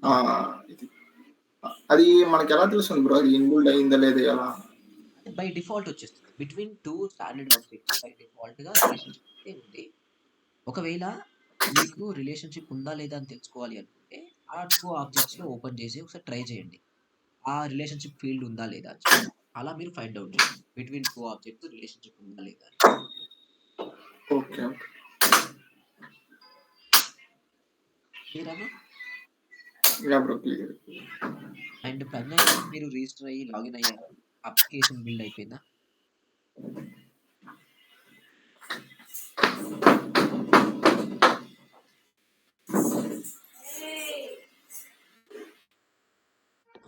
ఆ! ఇది. అది మనకెలా తెలుస్తుంది బ్రో? అది ఇన్‌బిల్డ్ అయిందా లేదా ఎలా? అది బై డిఫాల్ట్ వచ్చేస్తుంది. బిట్వీన్ 2 స్టాండర్డ్ ఆబ్జెక్ట్స్ బై డిఫాల్ట్‌గా రిలేషన్‌షిప్ అయితే ఉంది. ఒకవేళ మీకు రిలేషన్‌షిప్ ఉందా లేదా అని తెలుసుకోవాలి అనుకుంటే, ఆ 2 ఆబ్జెక్ట్స్‌లో ఓపెన్ చేసి ఒకసారి ట్రై చేయండి. ఆ రిలేషన్‌షిప్ ఫీల్డ్ ఉందా లేదా అని చెప్పి. అలా మీరు ఫైండ్ ఔట్ చేయండి. బిట్వీన్ 2 ఆబ్జెక్ట్స్ రిలేషన్‌షిప్ ఉందా లేదా అని. ఓకే. ఓకే. క్లియరా bro? Yeah! Bro clear. And Pragna మీరు రిజిస్టర్ అయ్యి లాగిన్ అయ్యారా? అప్లికేషన్ బిల్డ్ అయిపోయిందా?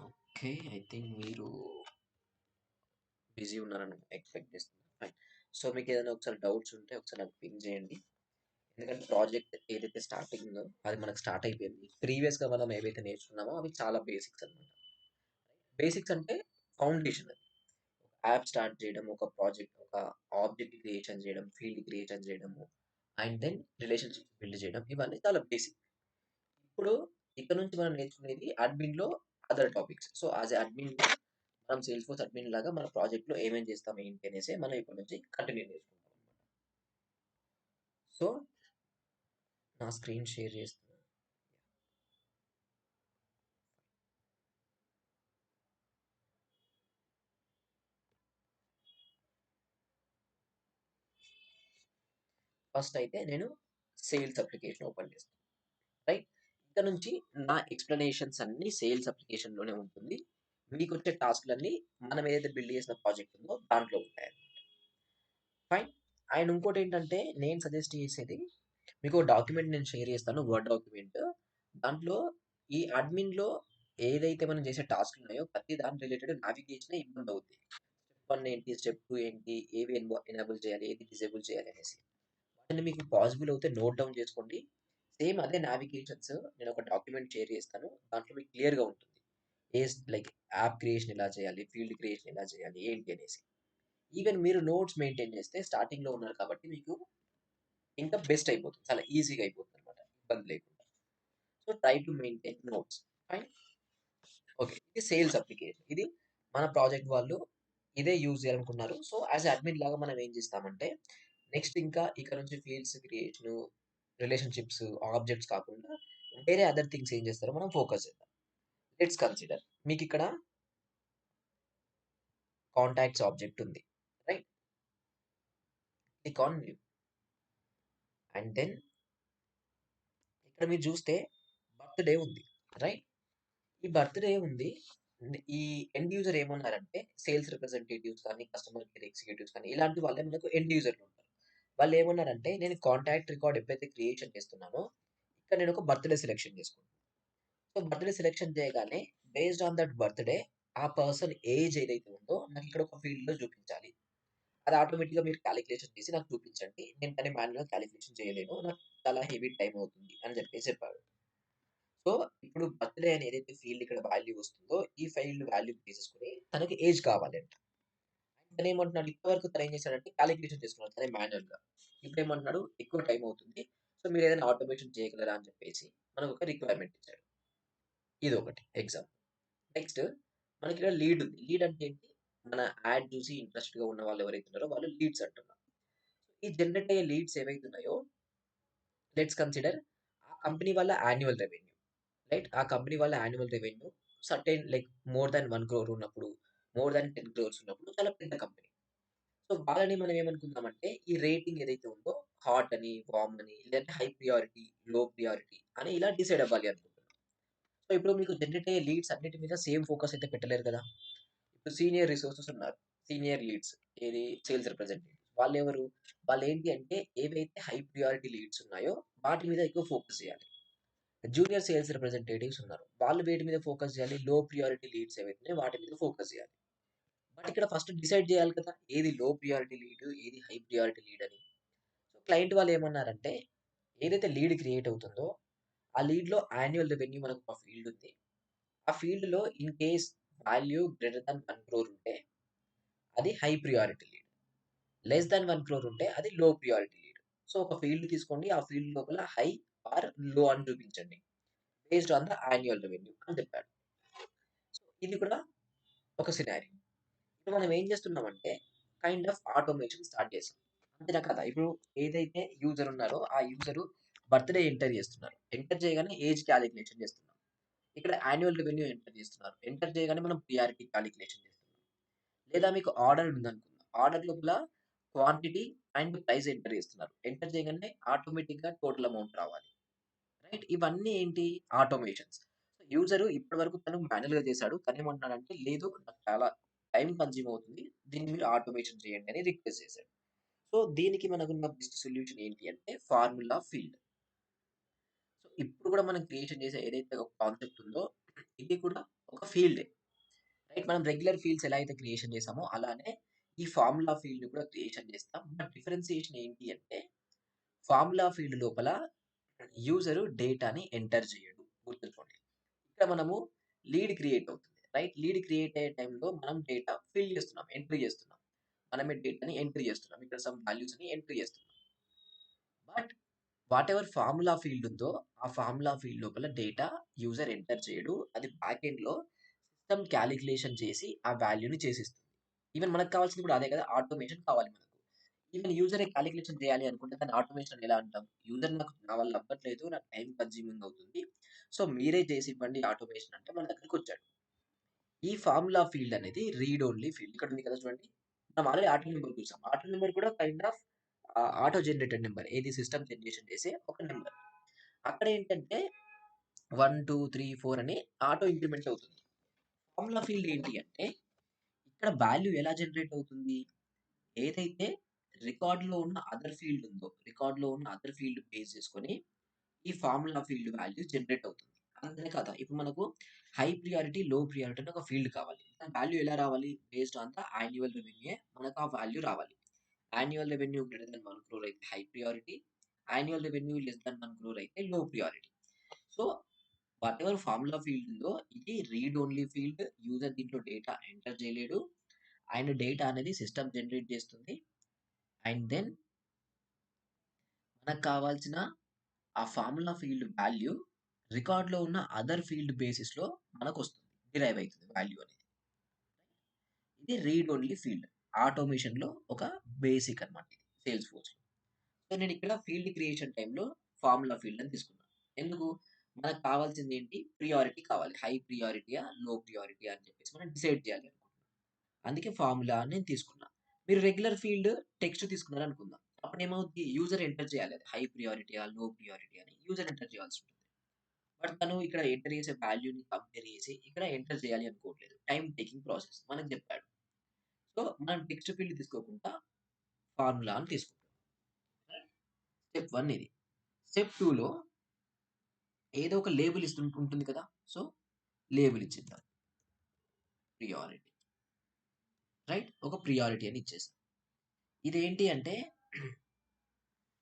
ఓకే. ఐ థింక్ మీరు బిజీ ఉన్నారని ఎక్స్‌పెక్ట్ చేస్తున్నా. ఫైన్. సో, మీకేదైనా ఒకసారి డౌట్స్ ఉంటే ఒకసారి నాకు పింగ్ చేయండి. ఎందుకంటే ప్రాజెక్ట్ ఏదైతే స్టార్టింగ్ ఉందో అది మనకు స్టార్ట్ అయిపోయింది. ప్రీవియస్‌గా మనం ఏవైతే నేర్చుకున్నామో అవి చాలా బేసిక్స్ అన్నమాట. బేసిక్స్ అంటే ఫౌండేషన్ అది. యాప్ స్టార్ట్ చేయడం, ఒక ప్రాజెక్ట్, ఒక ఆబ్జెక్ట్ క్రియేషన్ చేయడం, ఫీల్డ్ క్రియేషన్ చేయడము, అండ్ దెన్ రిలేషన్‌షిప్ బిల్డ్ చేయడం ఇవన్నీ చాలా బేసిక్. ఇప్పుడు ఇక్కడ నుంచి మనం నేర్చుకునేది అడ్మిన్‌లో other topics. So, as a admin మనం సేల్స్‌ఫోర్స్ అడ్మిన్ లాగా మన ప్రాజెక్ట్‌లో ఏమేం చేస్తాం ఏంటి అనేసి మనం ఇప్పటి నుంచి కంటిన్యూ చేసుకుంటాం అన్నమాట. సో, నా స్క్రీన్ షేర్ చేస్తున్నా. ఫస్ట్ అయితే నేను సేల్స్ అప్లికేషన్ ఓపెన్ చేస్తాను. రైట్? ఇక్కడ నుంచి నా ఎక్స్‌ప్లనేషన్స్ అన్నీ సేల్స్ అప్లికేషన్‌లోనే ఉంటుంది. మీకొచ్చే టాస్క్‌లన్నీ మనం ఏదైతే బిల్డ్ చేసిన ప్రాజెక్ట్ ఉందో దాంట్లో ఉంటాయన్నమాట. ఫైన్. అండ్ ఇంకోటేంటంటే నేను సజెస్ట్ చేసేది మీకు డాక్యుమెంట్ నేను షేర్ చేస్తాను. Word document. దాంట్లో ఈ అడ్మిన్‌లో ఏదైతే మనం చేసే టాస్క్‌లు ఉన్నాయో ప్రతి దాని రిలేటెడ్ నావిగేషనే ఇబ్బందవుద్ది. స్టెప్ 1 ఏంటి? స్టెప్ 2 ఏంటి? ఏవి ఎనేబుల్ చేయాలి? ఏది డిసేబుల్ చేయాలి అనేసి. వాటిని మీకు పాసిబుల్ అవుతే నోట్ డౌన్ చేసుకోండి. సేమ్ అదే నావిగేషన్స్ నేను ఒక డాక్యుమెంట్ షేర్ చేస్తాను. దాంట్లో మీకు క్లియర్‌గా ఉంటుంది. లైక్ యాప్ క్రియేషన్ ఎలా చేయాలి? ఫీల్డ్ క్రియేషన్ ఎలా చేయాలి? ఏంటి అనేసి. ఈవెన్ మీరు నోట్స్ మెయింటైన్ చేస్తే స్టార్టింగ్‌లో ఉన్నారు కాబట్టి మీకు ఇంకా బెస్ట్ అయిపోతుంది. చాలా ఈజీగా అయిపోతుందన్నమాట. ఇబ్బంది లేకుండా. So, try to maintain notes. Fine. Okay. ఇది సేల్స్ అప్లికేషన్. ఇది మన ప్రాజెక్ట్ వాళ్ళు ఇదే యూజ్ చేయాలనుకున్నారు. సో, యాస్ ఎ అడ్మిన్ లాగా మనం ఏం చేస్తామంటే, నెక్స్ట్ ఇంకా ఇక్కడ నుంచి ఫీల్డ్స్ క్రియేషను, రిలేషన్‌షిప్స్, ఆబ్జెక్ట్స్ కాకుండా వేరే అదర్ థింగ్స్ ఏం చేస్తారో మనం ఫోకస్ చేద్దాం. లెట్స్ కన్సిడర్ మీకిక్కడ కాంటాక్ట్స్ ఆబ్జెక్ట్ ఉంది. Right? Click on view. And then ఇక్కడ మీరు చూస్తే బర్త్‌డే ఉంది. రైట్? ఈ బర్త్‌డే ఉంది. ఈ ఎండ్ యూజర్ ఏమన్నారంటే సేల్స్ రిప్రజెంటేటివ్స్ కానీ, కస్టమర్ కేర్ ఎగ్జిక్యూటివ్స్ కానీ ఇలాంటి వాళ్ళే మనకు ఎండ్ యూజర్‌లు ఉంటారు. వాళ్ళేమన్నారంటే నేను కాంటాక్ట్ రికార్డ్ ఎప్పుడైతే క్రియేషన్ చేస్తున్నానో ఇక్కడ నేను ఒక బర్త్‌డే సెలక్షన్ చేసుకుంటాను. సో, బర్త్‌డే సెలక్షన్ చేయగానే బేస్డ్ ఆన్ దట్ బర్త్‌డే ఆ పర్సన్ ఏజ్ ఏదైతే ఉందో నాకిక్కడ ఒక ఫీల్డ్‌లో చూపించాలి. అది ఆటోమేటిక్‌గా మీరు కాలిక్యులేషన్ చేసి నాకు చూపించండి. నేను దాన్ని మాన్యుయల్‌గా కాలిక్యులేషన్ చేయలేను. నాకు చాలా హెవీ టైమ్ అవుతుంది అని చెప్పేసి చెప్పాడు. సో, ఇప్పుడు బర్త్‌డే అని ఏదైతే ఫీల్డ్ ఇక్కడ వాల్యూ వస్తుందో, ఈ ఫీల్డ్ వాల్యూ తీసేసుకొని తనకి ఏజ్ కావాలంట. తనేమంటున్నాడు ఇప్పటివరకు తనేం చేశాడంటే కాలిక్యులేషన్ చేసుకున్నాడు తనే మాన్యుయల్‌గా. ఇప్పుడేమంటున్నాడు ఎక్కువ టైమ్ అవుతుంది. సో, మీరేదైనా ఆటోమేషన్ చేయగలరా అని చెప్పేసి మనకొక రిక్వైర్మెంట్ ఇచ్చాడు. ఇదొకటి ఎగ్జాంపుల్. నెక్స్ట్ మనకిక్కడ లీడ్ ఉంది. లీడ్ అంటే ఏంటి? మన యాడ్ చూసి ఇంట్రెస్ట్‌గా ఉన్న వాళ్ళు ఎవరైతే ఉన్నారో వాళ్ళు లీడ్స్ అంటున్నాం. ఈ జనరేట్ అయ్యే లీడ్స్ ఏవైతే ఉన్నాయో లెట్స్ కన్సిడర్ ఆ కంపెనీ వాళ్ళ యాన్యువల్ రెవెన్యూ. రైట్? ఆ కంపెనీ వాళ్ళ annual revenue certain like more than 1 crore ఉన్నప్పుడు, మోర్ థాన్ 10 క్రోర్స్ ఉన్నప్పుడు చాలా పెద్ద కంపెనీ. సో, వాళ్ళని మనం ఏమనుకుందామంటే ఈ రేటింగ్ ఏదైతే ఉందో హాట్ అని, వార్మ్ అని లేదంటే హై ప్రియారిటీ, లో ప్రియారిటీ అని ఇలా డిసైడ్ అవ్వాలి అనుకుంటున్నాం. సో, ఇప్పుడు మీకు జనరేట్ అయ్యే లీడ్స్ అన్నిటి మీద సేమ్ ఫోకస్ అయితే పెట్టలేరు కదా! ఇప్పుడు సీనియర్ రిసోర్సెస్ ఉన్నారు. సీనియర్ లీడ్స్ ఏది సేల్స్ రిప్రజెంటేటివ్స్. వాళ్ళెవరు? వాళ్ళేంటి అంటే ఏవైతే హై ప్రియారిటీ లీడ్స్ ఉన్నాయో వాటి మీద ఎక్కువ ఫోకస్ చేయాలి. జూనియర్ సేల్స్ రిప్రజెంటేటివ్స్ ఉన్నారు. వాళ్ళు వేటి మీద ఫోకస్ చేయాలి? లో ప్రియారిటీ లీడ్స్ ఏవైతే ఉన్నాయో వాటి మీద ఫోకస్ చేయాలి. బట్ ఇక్కడ ఫస్ట్ డిసైడ్ చేయాలి కదా! ఏది లో ప్రియారిటీ లీడ్, ఏది హై ప్రియారిటీ లీడ్ అని. సో, క్లయింట్ వాళ్ళు ఏమన్నారంటే, ఏదైతే లీడ్ క్రియేట్ అవుతుందో, ఆ లీడ్‌లో యాన్యువల్ రెవెన్యూ మనకు ఒక ఫీల్డ్ ఉంది. ఆ ఫీల్డ్‌లో in case value greater than 1 crore ఉంటే అది high priority lead. Less than 1 crore ఉంటే అది లో ప్రియారిటీ లీడ్. సో, ఒక ఫీల్డ్ తీసుకోండి. ఆ ఫీల్డ్ లోపల హై ఆర్ లో అని చూపించండి. Based on the annual revenue అని చెప్పాడు. సో ఇది కూడా ఒక సినారియో. ఇప్పుడు మనం ఏం చేస్తున్నామంటే కైండ్ ఆఫ్ ఆటోమేషన్ స్టార్ట్ చేసాం. అంతేనా కదా! ఇప్పుడు ఏదైతే యూజర్ ఉన్నారో ఆ యూజరు బర్త్‌డే ఎంటర్ చేస్తున్నారు. ఎంటర్ చేయగానే ఏజ్ కాలిక్యులేషన్ చేస్తున్నాం. ఇక్కడ యాన్యువల్ రెవెన్యూ ఎంటర్ చేస్తున్నారు. ఎంటర్ చేయగానే మనం ప్రియారిటీ కాలిక్యులేషన్ చేస్తున్నాం. లేదా మీకు ఆర్డర్ ఉందనుకుందాం. ఆర్డర్ లోపల క్వాంటిటీ అండ్ ప్రైస్ ఎంటర్ చేస్తున్నారు. ఎంటర్ చేయగానే ఆటోమేటిక్‌గా టోటల్ అమౌంట్ రావాలి. రైట్? ఇవన్నీ ఏంటి? ఆటోమేషన్స్. యూజర్ ఇప్పటివరకు తను మాన్యుయల్‌గా చేసాడు. తనేమంటున్నాడంటే, లేదు నాకు చాలా టైమ్ కన్జ్యూమ్ అవుతుంది. దీన్ని మీరు ఆటోమేషన్ చేయండి అని రిక్వెస్ట్ చేసాడు. సో, దీనికి మనకున్న బెస్ట్ సొల్యూషన్ ఏంటి అంటే ఫార్ములా ఫీల్డ్. సో, ఇప్పుడు కూడా మనం క్రియేషన్ చేసే ఏదైతే ఒక కాన్సెప్ట్ ఉందో, ఇది కూడా ఒక ఫీల్డే. రైట్? మనం రెగ్యులర్ ఫీల్డ్స్ ఎలా అయితే క్రియేషన్ చేసామో అలానే ఈ ఫార్ములా ఫీల్డ్‌ని కూడా క్రియేషన్ చేస్తాం. బట్ డిఫరెన్షియేషన్ ఏంటి అంటే ఫార్ములా ఫీల్డ్ లోపల యూజర్ డేటాని ఎంటర్ చేయడు. గుర్తుంచుకోండి. ఇక్కడ మనము లీడ్ క్రియేట్ అవుతుంది. రైట్? లీడ్ క్రియేట్ అయ్యే టైంలో మనం డేటా ఫిల్ చేస్తున్నాం. ఎంట్రీ చేస్తున్నాం. మనమే డేటాని ఎంట్రీ చేస్తున్నాం. ఇక్కడ సమ్ వాల్యూస్‌ని ఎంట్రీ చేస్తున్నాం. బట్ వాటెవర్ ఫార్ములా ఫీల్డ్ ఉందో, ఆ ఫార్ములా ఫీల్డ్ లోపల డేటా యూజర్ ఎంటర్ చేయడు. అది బ్యాక్ ఎండ్‌లో సిస్టమ్ కాలిక్యులేషన్ చేసి ఆ వాల్యూని చేసిస్తుంది. ఈవెన్ మనకు కావాల్సింది కూడా అదే కదా! ఆటోమేషన్ కావాలి మనకు. ఈవెన్ యూజరే కాలిక్యులేషన్ చేయాలి అనుకుంటే దాన్ని ఆటోమేషన్ అని ఎలా అంటాం? యూజర్ నా వల్ల అవ్వట్లేదు. నాకు టైమ్ కన్స్యూమింగ్ అవుతుంది. సో, మీరే చేసి ఇవ్వండి ఆటోమేషన్ అంటే మన దగ్గరికొచ్చాడు. ఈ ఫార్ములా ఫీల్డ్ అనేది రీడ్ ఓన్లీ ఫీల్డ్. ఇక్కడ ఉంది కదా చూడండి. మనం ఆల్రెడీ ఆటో నంబర్ చూసాం. ఆటో నంబర్ కూడా kind of auto generated number. ఏది సిస్టమ్ జనరేషన్ చేసే ఒక నంబర్. అక్కడ ఏంటంటే 1, 2, 3, 4 అని ఆటో ఇంక్రిమెంట్ అవుతుంది. ఫార్ములా ఫీల్డ్ ఏంటి అంటే ఇక్కడ వాల్యూ ఎలా జనరేట్ అవుతుంది? ఏదైతే రికార్డ్‌లో ఉన్న అదర్ ఫీల్డ్ ఉందో, రికార్డ్‌లో ఉన్న అదర్ ఫీల్డ్ బేస్ చేసుకొని ఈ ఫార్ములా ఫీల్డ్ వాల్యూ జనరేట్ అవుతుంది. అంతే కదా! ఇప్పుడు మనకు హై ప్రియారిటీ, లో ప్రియారిటీ అని ఒక ఫీల్డ్ కావాలి. దాని వాల్యూ ఎలా రావాలి? Based on the annual revenue మనకు ఆ వాల్యూ రావాలి. Annual revenue greater than 1 crore అయితే high priority. Annual revenue less than 1 crore అయితే low priority. So, whatever formula field ఉందో ఇది రీడ్ ఓన్లీ ఫీల్డ్. యూజర్ దీంట్లో డేటా ఎంటర్ చేయలేడు. అండ్ డేటా అనేది సిస్టమ్ జనరేట్ చేస్తుంది. అండ్ దెన్ మనకు కావాల్సిన ఆ ఫార్ములా ఫీల్డ్ వాల్యూ రికార్డ్‌లో ఉన్న అదర్ ఫీల్డ్ బేసిస్‌లో మనకొస్తుంది. డిరైవ్ అయితుంది వాల్యూ అనేది. ఇది రీడ్ ఓన్లీ ఫీల్డ్. ఆటోమేషన్‌లో ఒక బేసిక్ అన్నమాట ఇది సేల్స్‌ఫోర్స్‌లో. సో, నేనిక్కడ ఫీల్డ్ క్రియేషన్ టైమ్‌లో ఫార్ములా ఫీల్డ్ అని తీసుకున్నాను. ఎందుకు? మనకు కావాల్సిందేంటి? ప్రియారిటీ కావాలి. హై ప్రియారిటీయా? లో ప్రియారిటీయా? అని చెప్పేసి మనం డిసైడ్ చేయాలి అనుకుంటున్నాం. అందుకే ఫార్ములా అని నేను తీసుకున్నా. మీరు రెగ్యులర్ ఫీల్డ్ టెక్స్ట్ తీసుకున్నారనుకుందాం. అప్పుడేమవుద్ది? యూజర్ ఎంటర్ చేయాలి అది. హై ప్రియారిటీయా? లో ప్రియారిటీ అని యూజర్ ఎంటర్ చేయాల్సుంటుంది. బట్ తను ఇక్కడ ఎంటర్ చేసే వాల్యూని కంపేర్ చేసి ఇక్కడ ఎంటర్ చేయాలి అనుకోవట్లేదు. టైమ్ టేకింగ్ ప్రాసెస్ మనకు చెప్పాడు. సో, మనం టెక్స్ట్ ఫీల్డ్ తీసుకోకుండా ఫార్ములా అని తీసుకుంటాం. స్టెప్ 1 ఇది. స్టెప్ 2లో ఏదో ఒక లేబుల్ ఉంటుంది కదా! సో, లేబుల్ ఇచ్చేద్దాం. ప్రియారిటీ. రైట్? ఒక ప్రియారిటీ అని ఇచ్చేసాం. ఇదేంటి అంటే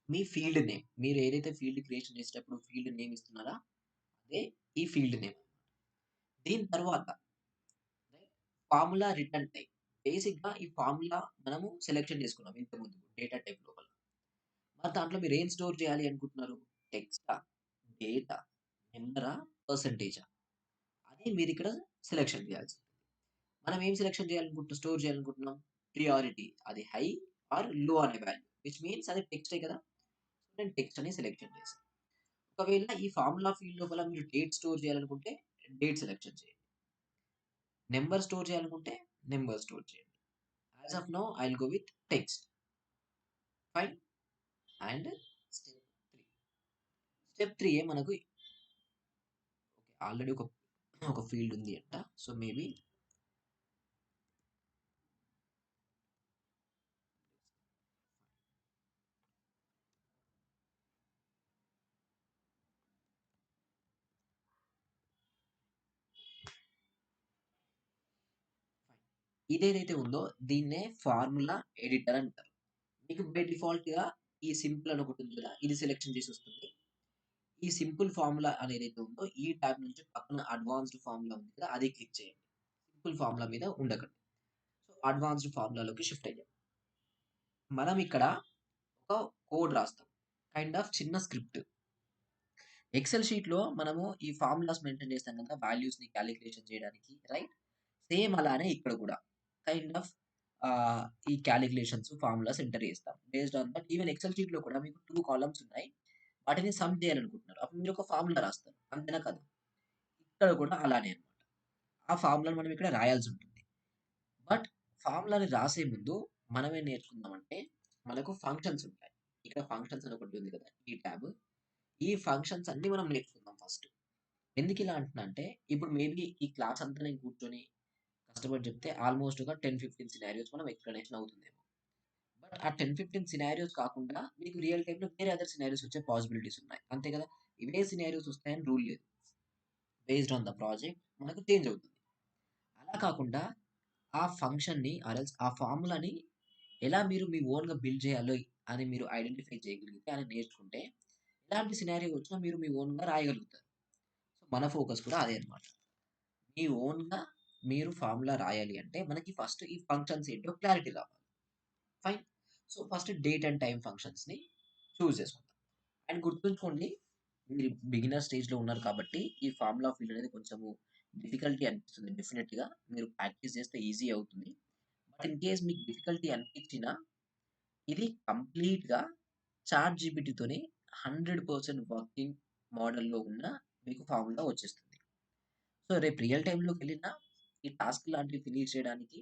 మీ ఫీల్డ్ నేమ్. మీరు ఏదైతే ఫీల్డ్ క్రియేషన్ చేసేటప్పుడు ఫీల్డ్ నేమ్ ఇస్తున్నారా? అదే ఈ ఫీల్డ్ నేమ్. దీని తర్వాత రైట్? Formula return type. బేసిక్‌గా ఈ ఫార్ములా మనము సెలక్షన్ చేసుకున్నాం ఇంతకుముందు డేటా టైప్ లోపల. మరి దాంట్లో మీరేం స్టోర్ చేయాలి అనుకుంటున్నారు? టెక్స్టా? డేటా? నంబరా? పర్సెంటేజా? అది మీరిక్కడ సెలక్షన్ చేయాల్సింది. మనం ఏం సెలక్షన్ స్టోర్ చేయాలనుకుంటున్నాం? ప్రియారిటీ. అది హై ఆర్ లో అనే వాల్యూ. విచ్ మీన్స్ అది టెక్స్టే కదా! సో, నేను టెక్స్ట్ అని సెలక్షన్ చేశాను. ఒకవేళ ఈ ఫార్ములా ఫీల్డ్ లోపల మీరు డేట్ స్టోర్ చేయాలనుకుంటే డేట్ సెలక్షన్ చేయండి. నంబర్ స్టోర్ చేయాలనుకుంటే నంబర్ స్టోర్ చేయండి. As of now I will go with text. Fine. And step 3. Step 3 మనకు ఓకే. ఆల్రెడీ ఒక ఫీల్డ్ ఉంది అంట. సో, మేబీ ఇదేదైతే ఉందో దీన్నే ఫార్ములా ఎడిటర్ అంటారు. మీకు బై డిఫాల్ట్‌గా ఈ సింపుల్ అని ఒకటి ఉంది కదా! ఇది సెలక్షన్ చేసి వస్తుంది. ఈ సింపుల్ ఫార్ములా అనేదైతే ఉందో ఈ టాబ్ నుంచి పక్కన అడ్వాన్స్డ్ ఫార్ములా ఉంది కదా! అది క్లిక్ చేయండి. సింపుల్ ఫార్ములా మీద ఉండకండి. సో, అడ్వాన్స్డ్ ఫార్ములాలోకి షిఫ్ట్ అయ్యాం. మనం ఇక్కడ ఒక కోడ్ రాస్తాం. కైండ్ ఆఫ్ చిన్న స్క్రిప్ట్. ఎక్సెల్ షీట్‌లో మనము ఈ ఫార్ములాస్ మెయింటైన్ చేస్తాం కదా! వాల్యూస్‌ని కాలిక్యులేషన్ చేయడానికి రైట్? సేమ్ అలానే ఇక్కడ కూడా కైండ్ ఆఫ్ ఆహ్, ఈ కాలిక్యులేషన్స్, ఫార్ములాస్ ఎంటర్ చేస్తాం. Based on that even excel షీట్‌లో కూడా మీకు 2 కాలమ్న్స్ ఉన్నాయి. వాటిని సమ్ చేయాలనుకుంటున్నారు. అప్పుడు మీరు ఒక ఫార్ములా రాస్తారు. అంతేనా కాదా? ఇక్కడ కూడా అలానే అన్నమాట. ఆ ఫార్ములాని మనం ఇక్కడ రాయాల్సుంటుంది. బట్ ఫార్ములాని రాసే ముందు మనమేం నేర్చుకుందామంటే, మనకు ఫంక్షన్స్ ఉంటాయి. ఇక్కడ ఫంక్షన్స్ అని ఒకటి ఉంది కదా! ఈ ట్యాబ్. ఈ ఫంక్షన్స్ అన్నీ మనం నేర్చుకుందాం ఫస్ట్. ఎందుకిలా అంటున్నా అంటే, ఇప్పుడు మేబీ ఈ క్లాస్ అంతా నేను కూర్చొని కష్టపడి చెప్తే ఆల్‌మోస్ట్ ఒక 10, 15 సినారియోస్ మనం ఎక్స్‌ప్లనేషన్ అవుతుందేమో. బట్ ఆ 10, 15 సినారియోస్ కాకుండా మీకు రియల్ టైమ్‌లో వేరే అదర్ సినారియోస్ వచ్చే పాసిబిలిటీస్ ఉన్నాయి. అంతే కదా! ఇవే సినారియోస్ వస్తాయని రూల్ లేదు. బేస్డ్ ఆన్ ద ప్రాజెక్ట్ మనకు చేంజ్ అవుతుంది. అలా కాకుండా ఆ ఫంక్షన్‌ని ఆ ఫార్ములాని ఎలా మీరు మీ ఓన్‌గా బిల్డ్ చేయాలో అని మీరు ఐడెంటిఫై చేయగలిగితే, అని నేర్చుకుంటే, ఎలాంటి సినారియో వచ్చినా మీరు మీ ఓన్‌గా రాయగలుగుతారు. సో, మన ఫోకస్ కూడా అదే అన్నమాట. మీ ఓన్‌గా మీరు ఫార్ములా రాయాలి అంటే, మనకి ఫస్ట్ ఈ ఫంక్షన్స్ ఏంటో క్లారిటీ రావాలి. Fine. So, first date and time ఫంక్షన్స్‌ని చూజ్ చేసుకుందాం. అండ్ గుర్తుంచుకోండి, మీరు బిగినర్ స్టేజ్‌లో ఉన్నారు కాబట్టి, ఈ ఫార్ములా ఫీల్డ్ అనేది కొంచెము డిఫికల్టీ అనిపిస్తుంది డెఫినెట్‌గా. మీరు ప్రాక్టీస్ చేస్తే ఈజీ అవుతుంది. బట్ ఇన్ కేస్ మీకు డిఫికల్టీ అనిపించినా, ఇది కంప్లీట్‌గా చాట్ జీపీటీతోని 100% వర్కింగ్ మోడల్‌లో ఉన్న మీకు ఫార్ములా వచ్చేస్తుంది. సో, రేపు రియల్ టైమ్‌లోకెళ్ళినా ఈ టాస్క్ లాంటివి ఫినిష్ చేయడానికి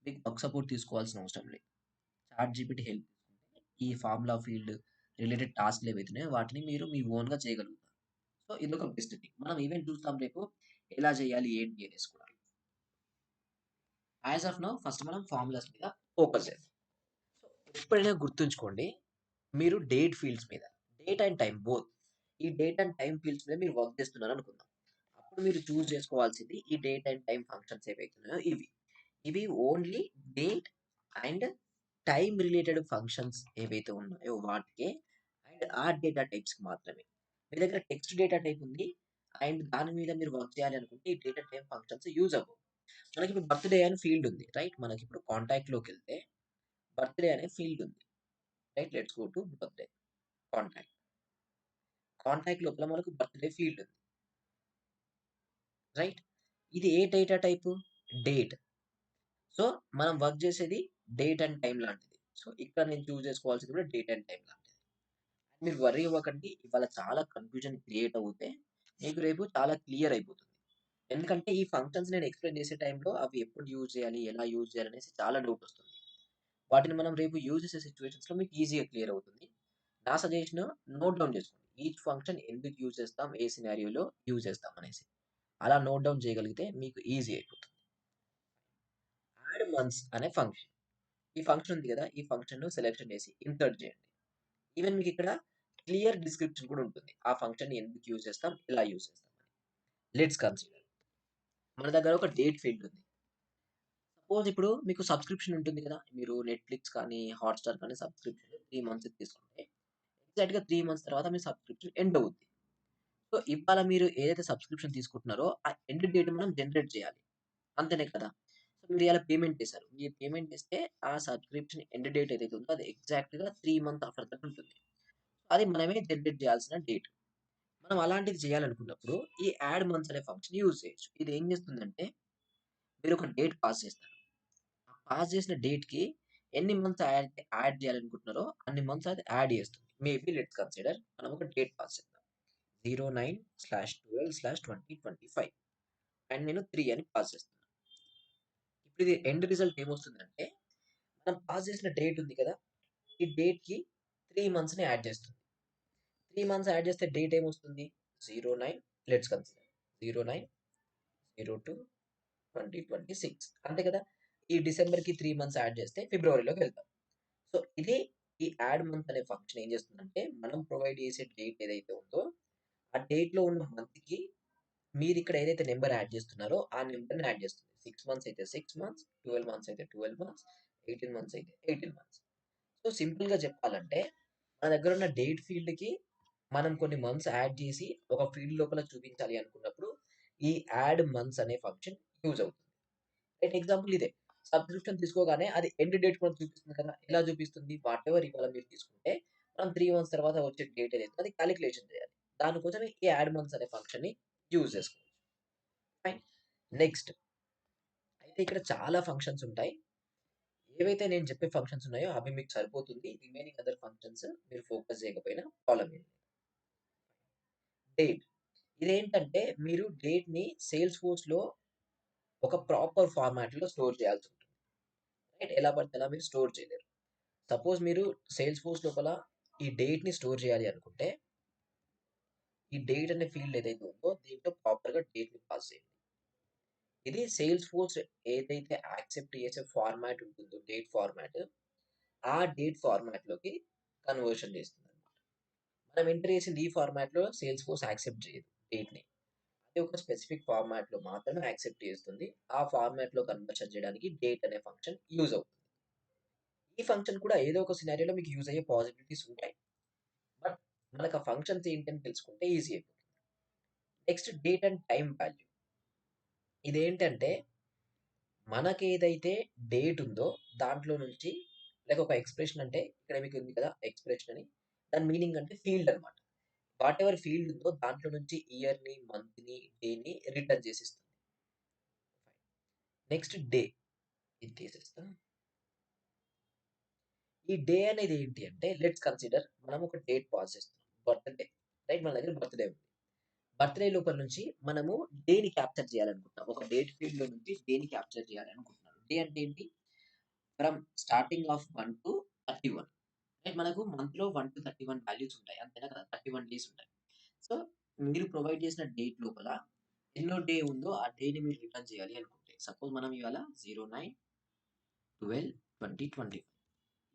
మీకు వర్క్ సపోర్ట్ తీసుకోవాల్సిన అవసరం లేదు. చాట్ జీపీటీ హెల్ప్ తీసుకుంటే ఈ ఫార్ములా ఫీల్డ్ రిలేటెడ్ టాస్క్‌లు ఏవైతున్నాయో వాటిని మీరు మీ ఓన్‌గా చేయగలుగుతారు. సో, ఇదొక బెస్ట్ థింగ్. మనం ఈవెన్ చూస్తాం రేపు ఎలా చేయాలి ఏంటి అనేసి కూడా. యాస్ ఆఫ్ నౌ ఫస్ట్ మనం ఫార్ములాస్ మీద ఫోకస్ చేద్దాం. సో, ఎప్పుడైనా గుర్తుంచుకోండి, మీరు డేట్ ఫీల్డ్స్ మీద, డేట్ అండ్ టైమ్ బోత్. ఈ డేట్ అండ్ టైమ్ ఫీల్డ్స్ మీద మీరు వర్క్ చేస్తున్నారనుకుందాం. అప్పుడు మీరు చూజ్ చేసుకోవాల్సింది ఈ డేట్ అండ్ టైమ్ ఫంక్షన్స్ ఏవైతున్నాయో ఇవి. ఇవి only date and time related functions ఏవైతే ఉన్నాయో వాటికే, అండ్ ఆ డేటా టైప్స్‌కి మాత్రమే. మీ దగ్గర టెక్స్ట్ డేటా టైప్ ఉంది. అండ్ దాని మీద మీరు వర్క్ చేయాలి అనుకుంటే ఈ డేటా టైప్ ఫంక్షన్స్ యూజ్ అవ్వవు. మనకిప్పుడు బర్త్‌డే అని ఫీల్డ్ ఉంది. రైట్? మనకిప్పుడు కాంటాక్ట్‌లోకెళ్తే బర్త్‌డే అనే ఫీల్డ్ ఉంది. Right? Let's go to birthday contact. Contact లోపల మనకు బర్త్‌డే ఫీల్డ్ ఉంది. రైట్? ఇది ఏ డేటా టైపు? డేట్. సో, మనం వర్క్ చేసేది డేట్ అండ్ టైమ్ లాంటిది. సో, ఇక్కడ నేను చూజ్ చేసుకోవాల్సింది కూడా డేట్ అండ్ టైమ్ లాంటిది. మీరు వర్రీ అవ్వకండి. ఇవాళ చాలా కన్‌ఫ్యూజన్ క్రియేట్ అవుతే, మీకు రేపు చాలా క్లియర్ అయిపోతుంది. ఎందుకంటే ఈ ఫంక్షన్స్ నేను ఎక్స్‌ప్లెయిన్ చేసే టైంలో అవి ఎప్పుడు యూజ్ చేయాలి? ఎలా యూజ్ చేయాలి? అనేసి చాలా డౌట్ వస్తుంది. వాటిని మనం రేపు యూజ్ చేసే సిట్యుయేషన్స్‌లో మీకు ఈజీగా క్లియర్ అవుతుంది. నా సజెషన్ నోట్ డౌన్ చేసుకోండి. ఈచ్ ఫంక్షన్ ఎందుకు యూజ్ చేస్తాం? ఏ సినారియోలో యూజ్ చేస్తాం అనేసి. అలా నోట్ డౌన్ చేయగలిగితే మీకు ఈజీ అయిపోతుంది. యాడ్ మంత్స్ అనే ఫంక్షన్. ఈ ఫంక్షన్ ఉంది కదా! ఈ ఫంక్షన్‌ను సెలక్షన్ చేసి ఇన్సర్ట్ చేయండి. ఈవెన్ మీకిక్కడ క్లియర్ డిస్క్రిప్షన్ కూడా ఉంటుంది. ఆ ఫంక్షన్‌ని ఎందుకు యూజ్ చేస్తాం? ఎలా యూజ్ చేస్తాం అని. Let's consider. మన దగ్గర ఒక డేట్ ఫీల్డ్ ఉంది. సపోజ్ ఇప్పుడు మీకు సబ్స్క్రిప్షన్ ఉంటుంది కదా! మీరు నెట్‌ఫ్లిక్స్ కానీ, హాట్‌స్టార్ కానీ సబ్స్క్రిప్షన్ 3 మంత్స్‌ది తీసుకుంటే, ఎగ్జాక్ట్‌గా 3 మంత్స్ తర్వాత మీ సబ్స్క్రిప్షన్ ఎండ్ అవుద్ది. సో, ఇవాళ మీరు ఏదైతే సబ్స్క్రిప్షన్ తీసుకుంటున్నారో, ఆ ఎండ్ డేట్ మనం జనరేట్ చేయాలి. అంతేనే కదా! సో, మీరు ఇయాల పేమెంట్ చేశారు. మీరు పేమెంట్ చేస్తే ఆ సబ్స్క్రిప్షన్ ఎండ్ డేట్ ఏదైతే ఉందో అది ఎగ్జాక్ట్‌గా 3 మంత్ ఆఫ్టర్ దట్ ఉంటుంది. అది మనమే జనరేట్ చేయాల్సిన డేట్. మనం అలాంటిది చేయాలనుకున్నప్పుడు ఈ యాడ్ మంత్స్ అనే ఫంక్షన్ యూజ్ చేయొచ్చు. ఇది ఏం చేస్తుందంటే, మీరు ఒక డేట్ పాస్ చేస్తారు. ఆ పాస్ చేసిన డేట్‌కి ఎన్ని మంత్స్ యాడ్ చేయాలనుకుంటున్నారో అన్ని మంత్స్ అది యాడ్ చేస్తుంది. మేబీ లెట్స్ కన్సిడర్ మనం ఒక డేట్ పాస్ చేద్దాం. 09/12/2025 అండ్ నేను 3 అని పాస్ చేస్తున్నా. ఇప్పుడు ఇది ఎండ్ రిజల్ట్ ఏమొస్తుందంటే, మనం పాస్ చేసిన డేట్ ఉంది కదా! ఈ డేట్‌కి 3 మంత్స్‌ని యాడ్ చేస్తుంది. 3 మంత్స్ యాడ్ చేస్తే డేట్ ఏమొస్తుంది? 09 లెట్స్ కన్సిడర్ 09/02/2026 అంతే కదా! ఈ డిసెంబర్‌కి 3 మంత్స్ యాడ్ చేస్తే ఫిబ్రవరిలోకి వెళ్తాం. సో, ఇది ఈ యాడ్ మంత్ అనే ఫంక్షన్ ఏం చేస్తుందంటే, మనం ప్రొవైడ్ చేసే డేట్ ఏదైతే ఉందో, ఆ డేట్‌లో ఉన్న మంత్‌కి మీరిక్కడ ఏదైతే నంబర్ యాడ్ చేస్తున్నారో, ఆ నంబర్‌ని యాడ్ చేస్తుంది. 6 మంత్స్ అయితే 6 మంత్స్, 12 మంత్స్ అయితే 12 మంత్స్, 18 మంత్స్ అయితే 18 మంత్స్. సో, సింపుల్‌గా చెప్పాలంటే, మన దగ్గరున్న డేట్ ఫీల్డ్‌కి మనం కొన్ని మంత్స్ యాడ్ చేసి, ఒక ఫీల్డ్ లోపల చూపించాలి అనుకున్నప్పుడు, ఈ యాడ్ మంత్స్ అనే ఫంక్షన్ యూజ్ అవుతుంది. రైట్ ఎగ్జాంపుల్ ఇదే. సబ్స్క్రిప్షన్ తీసుకోగానే అది ఎండ్ డేట్ కూడా చూపిస్తుంది కదా! ఎలా చూపిస్తుంది? వాటెవర్ ఇవాళ మీరు తీసుకుంటే, మనం 3 మంత్స్ తర్వాత వచ్చే డేట్ ఏదైతే అది కాలిక్యులేషన్ చేయాలి. దానికోసం ఈ యాడ్ మంత్స్ అనే ఫంక్షన్‌ని యూజ్ చేసుకోవచ్చు. ఫైన్. నెక్స్ట్ అయితే ఇక్కడ చాలా ఫంక్షన్స్ ఉంటాయి. ఏవైతే నేను చెప్పే ఫంక్షన్స్ ఉన్నాయో అవి మీకు సరిపోతుంది. రిమైనింగ్ అదర్ ఫంక్షన్స్ మీరు ఫోకస్ చేయకపోయినా ప్రాబ్లమ్ ఏం లేదు. డేట్. ఇదేంటంటే మీరు డేట్‌ని సేల్స్‌ఫోర్స్‌లో ఒక ప్రాపర్ ఫార్మాట్‌లో స్టోర్ చేయాల్సుంటుంది. రైట్? ఎలా పడితే అలా మీరు స్టోర్ చేయలేరు. సపోజ్ మీరు సేల్స్‌ఫోర్స్ లోపల ఈ డేట్‌ని స్టోర్ చేయాలి అనుకుంటే, ఈ డేట్ అనే ఫీల్డ్ ఏదైతే ఉందో దీంట్లో ప్రాపర్‌గా డేట్‌ని పాస్ చేయండి. ఇది సేల్స్‌ఫోర్స్ ఏదైతే యాక్సెప్ట్ చేసే ఫార్మాట్ ఉంటుందో డేట్ ఫార్మాట్, ఆ డేట్ ఫార్మాట్‌లోకి కన్వర్షన్ చేస్తుందన్నమాట. మనం ఎంటర్ చేసింది ఈ ఫార్మాట్‌లో సేల్స్‌ఫోర్స్ యాక్సెప్ట్ చేయదు డేట్‌ని. అది ఒక స్పెసిఫిక్ ఫార్మాట్‌లో మాత్రమే యాక్సెప్ట్ చేస్తుంది. ఆ ఫార్మాట్‌లో కన్వర్షన్ చేయడానికి డేట్ అనే ఫంక్షన్ యూజ్ అవుతుంది. ఈ ఫంక్షన్ కూడా ఏదో ఒక సినారియోలో మీకు యూజ్ అయ్యే పాసిబిలిటీస్ ఉంటాయి. బట్ మనకు ఆ ఫంక్షన్స్ ఏంటని తెలుసుకుంటే ఈజీ అయిపోతుంది. Next date and time value. ఇదేంటంటే మనకేదైతే డేట్ ఉందో దాంట్లో నుంచి లైక్ ఒక ఎక్స్‌ప్రెషన్ అంటే ఇక్కడ మీకు ఉంది కదా! ఎక్స్‌ప్రెషన్ అని. దాని మీనింగ్ అంటే ఫీల్డ్ అన్నమాట. వాటెవర్ ఫీల్డ్ ఉందో దాంట్లో నుంచి ఇయర్‌ని, మంత్‌ని, డేని రిటర్న్ చేసిస్తుంది. Next day. ఇది తీసేస్తా. ఈ డే అనేది ఏంటి అంటే లెట్స్ కన్సిడర్ మనం ఒక డేట్ పాస్ చేస్తున్నాం. బర్త్‌డే. రైట్? మన దగ్గర బర్త్‌డే ఉంది. బర్త్‌డే లోపల నుంచి మనము డేని క్యాప్చర్ చేయాలనుకుంటున్నాం. ఒక డేట్ ఫీల్డ్‌లో నుంచి డేని క్యాప్చర్ చేయాలనుకుంటున్నాను. డే అంటే ఏంటి? From starting of 1 to 31. Right? మనకు మంత్‌లో 1-31 వాల్యూస్ ఉంటాయి. అంతేనా కదా! 31 డేస్ ఉంటాయి. సో, మీరు ప్రొవైడ్ చేసిన డేట్ లోపల ఎన్నో డే ఉందో ఆ డేని మీరు రిటర్న్ చేయాలి అనుకుంటే. సపోజ్ మనం ఇవాళ 09/12/2025.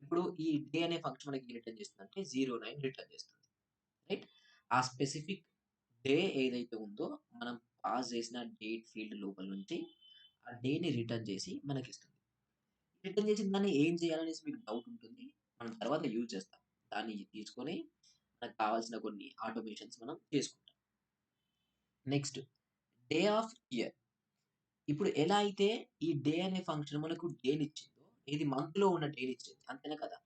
ఇప్పుడు ఈ డే అనే ఫంక్షన్ మనకి ఏం రిటర్న్ చేస్తుందంటే 09 రిటర్న్ చేస్తుంది. రైట్? ఆ స్పెసిఫిక్ డే ఏదైతే ఉందో మనం పాస్ చేసిన డేట్ ఫీల్డ్ లోపల నుంచి ఆ డేని రిటర్న్ చేసి మనకిస్తుంది. రిటర్న్ చేసిన దాన్ని ఏం చేయాలనేసి మీకు డౌట్ ఉంటుంది. మనం తర్వాత యూజ్ చేస్తాం. దాన్ని తీసుకొని మనకు కావాల్సిన కొన్ని ఆటోమేషన్స్ మనం చేసుకుంటాం. Next day of year. ఇప్పుడు ఎలా అయితే ఈ డే అనే ఫంక్షన్ మనకు డేనిచ్చిందో, ఇది మంత్‌లో ఉన్న డేనిచ్చింది. అంతేనా కదా!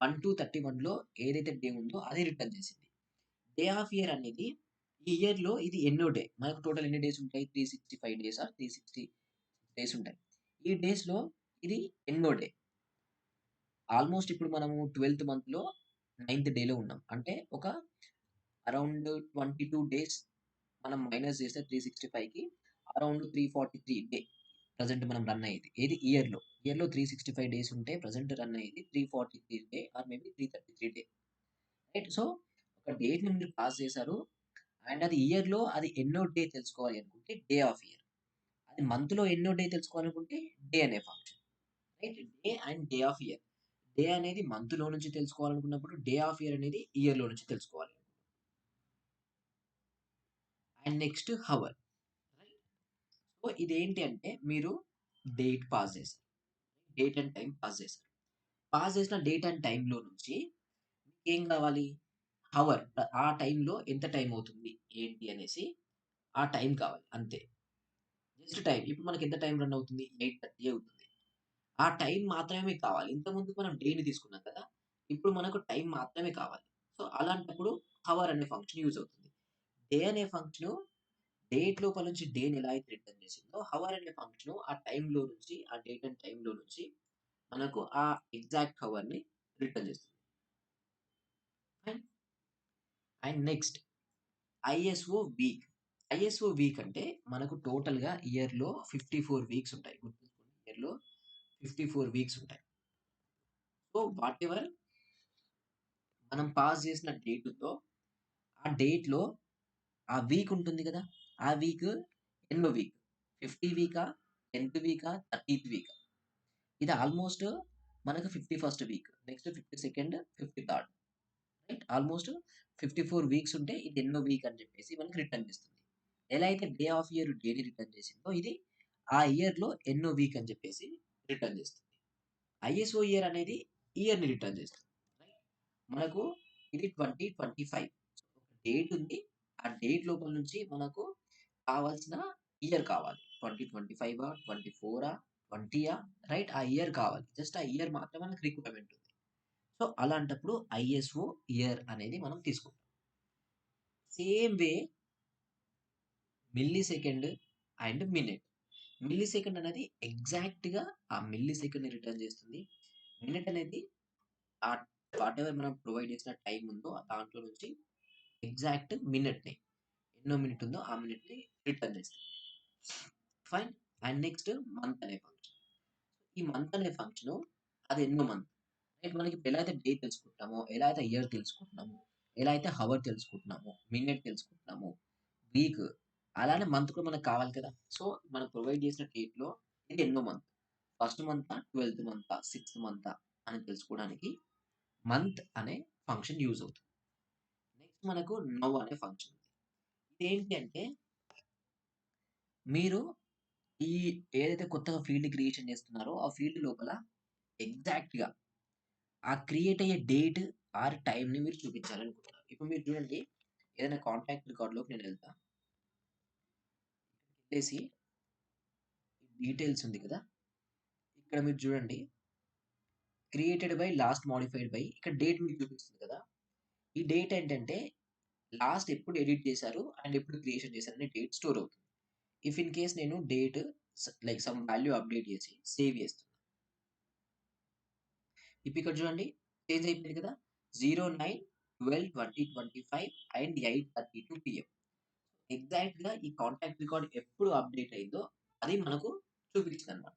1-31లో ఏదైతే డే ఉందో అది రిటర్న్ చేసింది. డే ఆఫ్ ఇయర్ అనేది ఈ ఇయర్‌లో ఇది ఎన్నో డే. మనకు టోటల్ ఎన్ని డేస్ ఉంటాయి? 365 డేసా? 360 డేస్ ఉంటాయి. ఈ డేస్‌లో ఇది ఎన్నో డే. ఆల్‌మోస్ట్ ఇప్పుడు మనము 12థ్ మంత్‌లో 9థ్ డేలో ఉన్నాం. అంటే ఒక అరౌండ్ 22 డేస్ మనం మైనస్ చేస్తే 365కి అరౌండ్ 343 డే ప్రెజెంట్ మనం రన్ అయ్యేది. ఏది ఇయర్‌లో. ఇయర్‌లో 365 డేస్ ఉంటే ప్రెజెంట్ రన్ అయ్యేది 343 day or maybe 333 day. Right? So, ఒక డేట్‌ని మీరు పాస్ చేశారు. అండ్ అది ఇయర్‌లో అది ఎన్నో డే తెలుసుకోవాలి అనుకుంటే డే ఆఫ్ ఇయర్. అది మంత్‌లో ఎన్నో డే తెలుసుకోవాలనుకుంటే డే అనే function. Right? Day and day of year. Day అనేది మంత్‌లో నుంచి తెలుసుకోవాలనుకున్నప్పుడు డే ఆఫ్ ఇయర్ అనేది ఇయర్‌లో నుంచి తెలుసుకోవాలి. And next hour. Right? So, ఇదేంటి అంటే మీరు డేట్ పాస్ చేశారు. డేట్ అండ్ టైమ్ పాస్ చేశారు. పాస్ చేసిన డేట్ అండ్ టైమ్‌లో నుంచి మీకేం కావాలి? హవర్. ఆ టైమ్‌లో ఎంత టైమ్ అవుతుంది? ఏంటి అనేసి ఆ టైమ్ కావాలి అంతే. Just time. ఇప్పుడు మనకెంత టైమ్ రన్ అవుతుంది? 8:30 అవుతుంది. ఆ టైమ్ మాత్రమే మీకు కావాలి. ఇంతకుముందు మనం డేని తీసుకున్నాం కదా! ఇప్పుడు మనకు టైమ్ మాత్రమే కావాలి. సో, అలాంటప్పుడు హవర్ అనే ఫంక్షన్ యూజ్ అవుతుంది. డే అనే ఫంక్షను డేట్ లోపల నుంచి డేని ఎలా అయితే రిటర్న్ చేసిందో, హవర్ అనే ఫంక్షను ఆ టైమ్‌లో నుంచి ఆ డేట్ అండ్ టైమ్‌లో నుంచి మనకు ఆ ఎగ్జాక్ట్ హవర్‌ని రిటర్న్ చేస్తుంది. And, and next ISO week. ISO week అంటే మనకు టోటల్‌గా ఇయర్‌లో 54 వీక్స్ ఉంటాయి. గుర్తుంచుకోండి. ఇయర్‌లో 54 వీక్స్ ఉంటాయి. సో, వాటెవర్ మనం పాస్ చేసిన డేట్ ఉందో, ఆ డేట్‌లో ఆ వీక్ ఉంటుంది కదా! ఆ వీక్ ఎన్నో వీక్? 50 వీకా? 10థ్ వీకా? 30థ్ వీకా? ఇది ఆల్‌మోస్ట్ మనకు 51st week. Next 52nd, 53rd. Right? Almost 54 weeks ఉంటే ఇది ఎన్నో వీక్ అని చెప్పేసి మనకి రిటర్న్ చేస్తుంది. ఎలా అయితే డే ఆఫ్ ఇయర్ డేని రిటర్న్ చేసిందో, ఇది ఆ ఇయర్‌లో ఎన్నో వీక్ అని చెప్పేసి రిటర్న్ చేస్తుంది. ఐఎస్ఓ ఇయర్ అనేది ఇయర్‌ని రిటర్న్ చేస్తుంది. రైట్? మనకు ఇది 2025 ఒక డేట్ ఉంది. ఆ డేట్ లోపల నుంచి మనకు కావాల్సిన ఇయర్ కావాలి. 2025 24 20 రైట్? ఆ ఇయర్ కావాలి. జస్ట్ ఆ ఇయర్ మాత్రమే మనకు రిక్వైర్మెంట్ ఉంది. సో, అలాంటప్పుడు ఐఎస్ఓ ఇయర్ అనేది మనం తీసుకుంటాం. Same way milli second and minute. Milli second అనేది ఎగ్జాక్ట్‌గా ఆ మిల్లీ సెకండ్‌ని రిటర్న్ చేస్తుంది. మినిట్ అనేది ఆ వాటెవర్ మనం ప్రొవైడ్ చేసిన టైమ్ ఉందో దాంట్లో నుంచి ఎగ్జాక్ట్ మినిట్‌ని ఎన్నో మినిట్ ఉందో ఆ మినిట్‌ని రిటర్న్ చేస్తుంది. ఫైన్. అండ్ నెక్స్ట్ మంత్ అనే ఫంక్షన్. ఈ మంత్ అనే ఫంక్షను అది ఎన్నో మంత్. రైట్ మనకి ఇప్పుడు ఎలా అయితే డే తెలుసుకుంటున్నామో, ఎలా అయితే ఇయర్ తెలుసుకుంటున్నామో, ఎలా అయితే హవర్ తెలుసుకుంటున్నామో, మినిట్ తెలుసుకుంటున్నామో, వీక్ అలానే మంత్ కూడా మనకు కావాలి కదా! సో, మనం ప్రొవైడ్ చేసిన డేట్‌లో ఇది ఎన్నో మంత్. ఫస్ట్ మంతా, 12థ్ మంతా, సిక్స్త్ మంతా అని తెలుసుకోవడానికి మంత్ అనే ఫంక్షన్ యూజ్ అవుతుంది. నెక్స్ట్ మనకు నౌ అనే ఫంక్షన్ ఉంది. ఇదేంటి అంటే మీరు ఈ ఏదైతే కొత్తగా ఫీల్డ్ క్రియేషన్ చేస్తున్నారో ఆ ఫీల్డ్ లోపల ఎగ్జాక్ట్‌గా ఆ క్రియేట్ అయ్యే డేట్ ఆర్ టైమ్‌ని మీరు చూపించాలనుకుంటున్నారు. ఇప్పుడు మీరు చూడండి ఏదైనా కాంటాక్ట్ రికార్డ్‌లోకి నేనెళ్తా. ఎళ్ళేసి డీటెయిల్స్ ఉంది కదా! ఇక్కడ మీరు చూడండి created by last modified by ఇక్కడ డేట్ మీకు చూపిస్తుంది కదా! ఈ డేట్ ఏంటంటే లాస్ట్ ఎప్పుడు ఎడిట్ చేశారు అండ్ ఎప్పుడు క్రియేషన్ చేశారు అనే డేట్ స్టోర్ అవుతుంది. ఇఫ్ ఇన్ కేస్ నేను date like some value update చేసి సేవ్ చేస్తున్నా. ఇప్పుడు ఇక్కడ చూడండి చేంజ్ అయిపోయింది కదా! 09/12/2025 అండ్ 8:32 పీఎం. ఎగ్జాక్ట్‌గా ఈ కాంటాక్ట్ రికార్డ్ ఎప్పుడు అప్‌డేట్ అయిందో అది మనకు చూపించిందన్నమాట.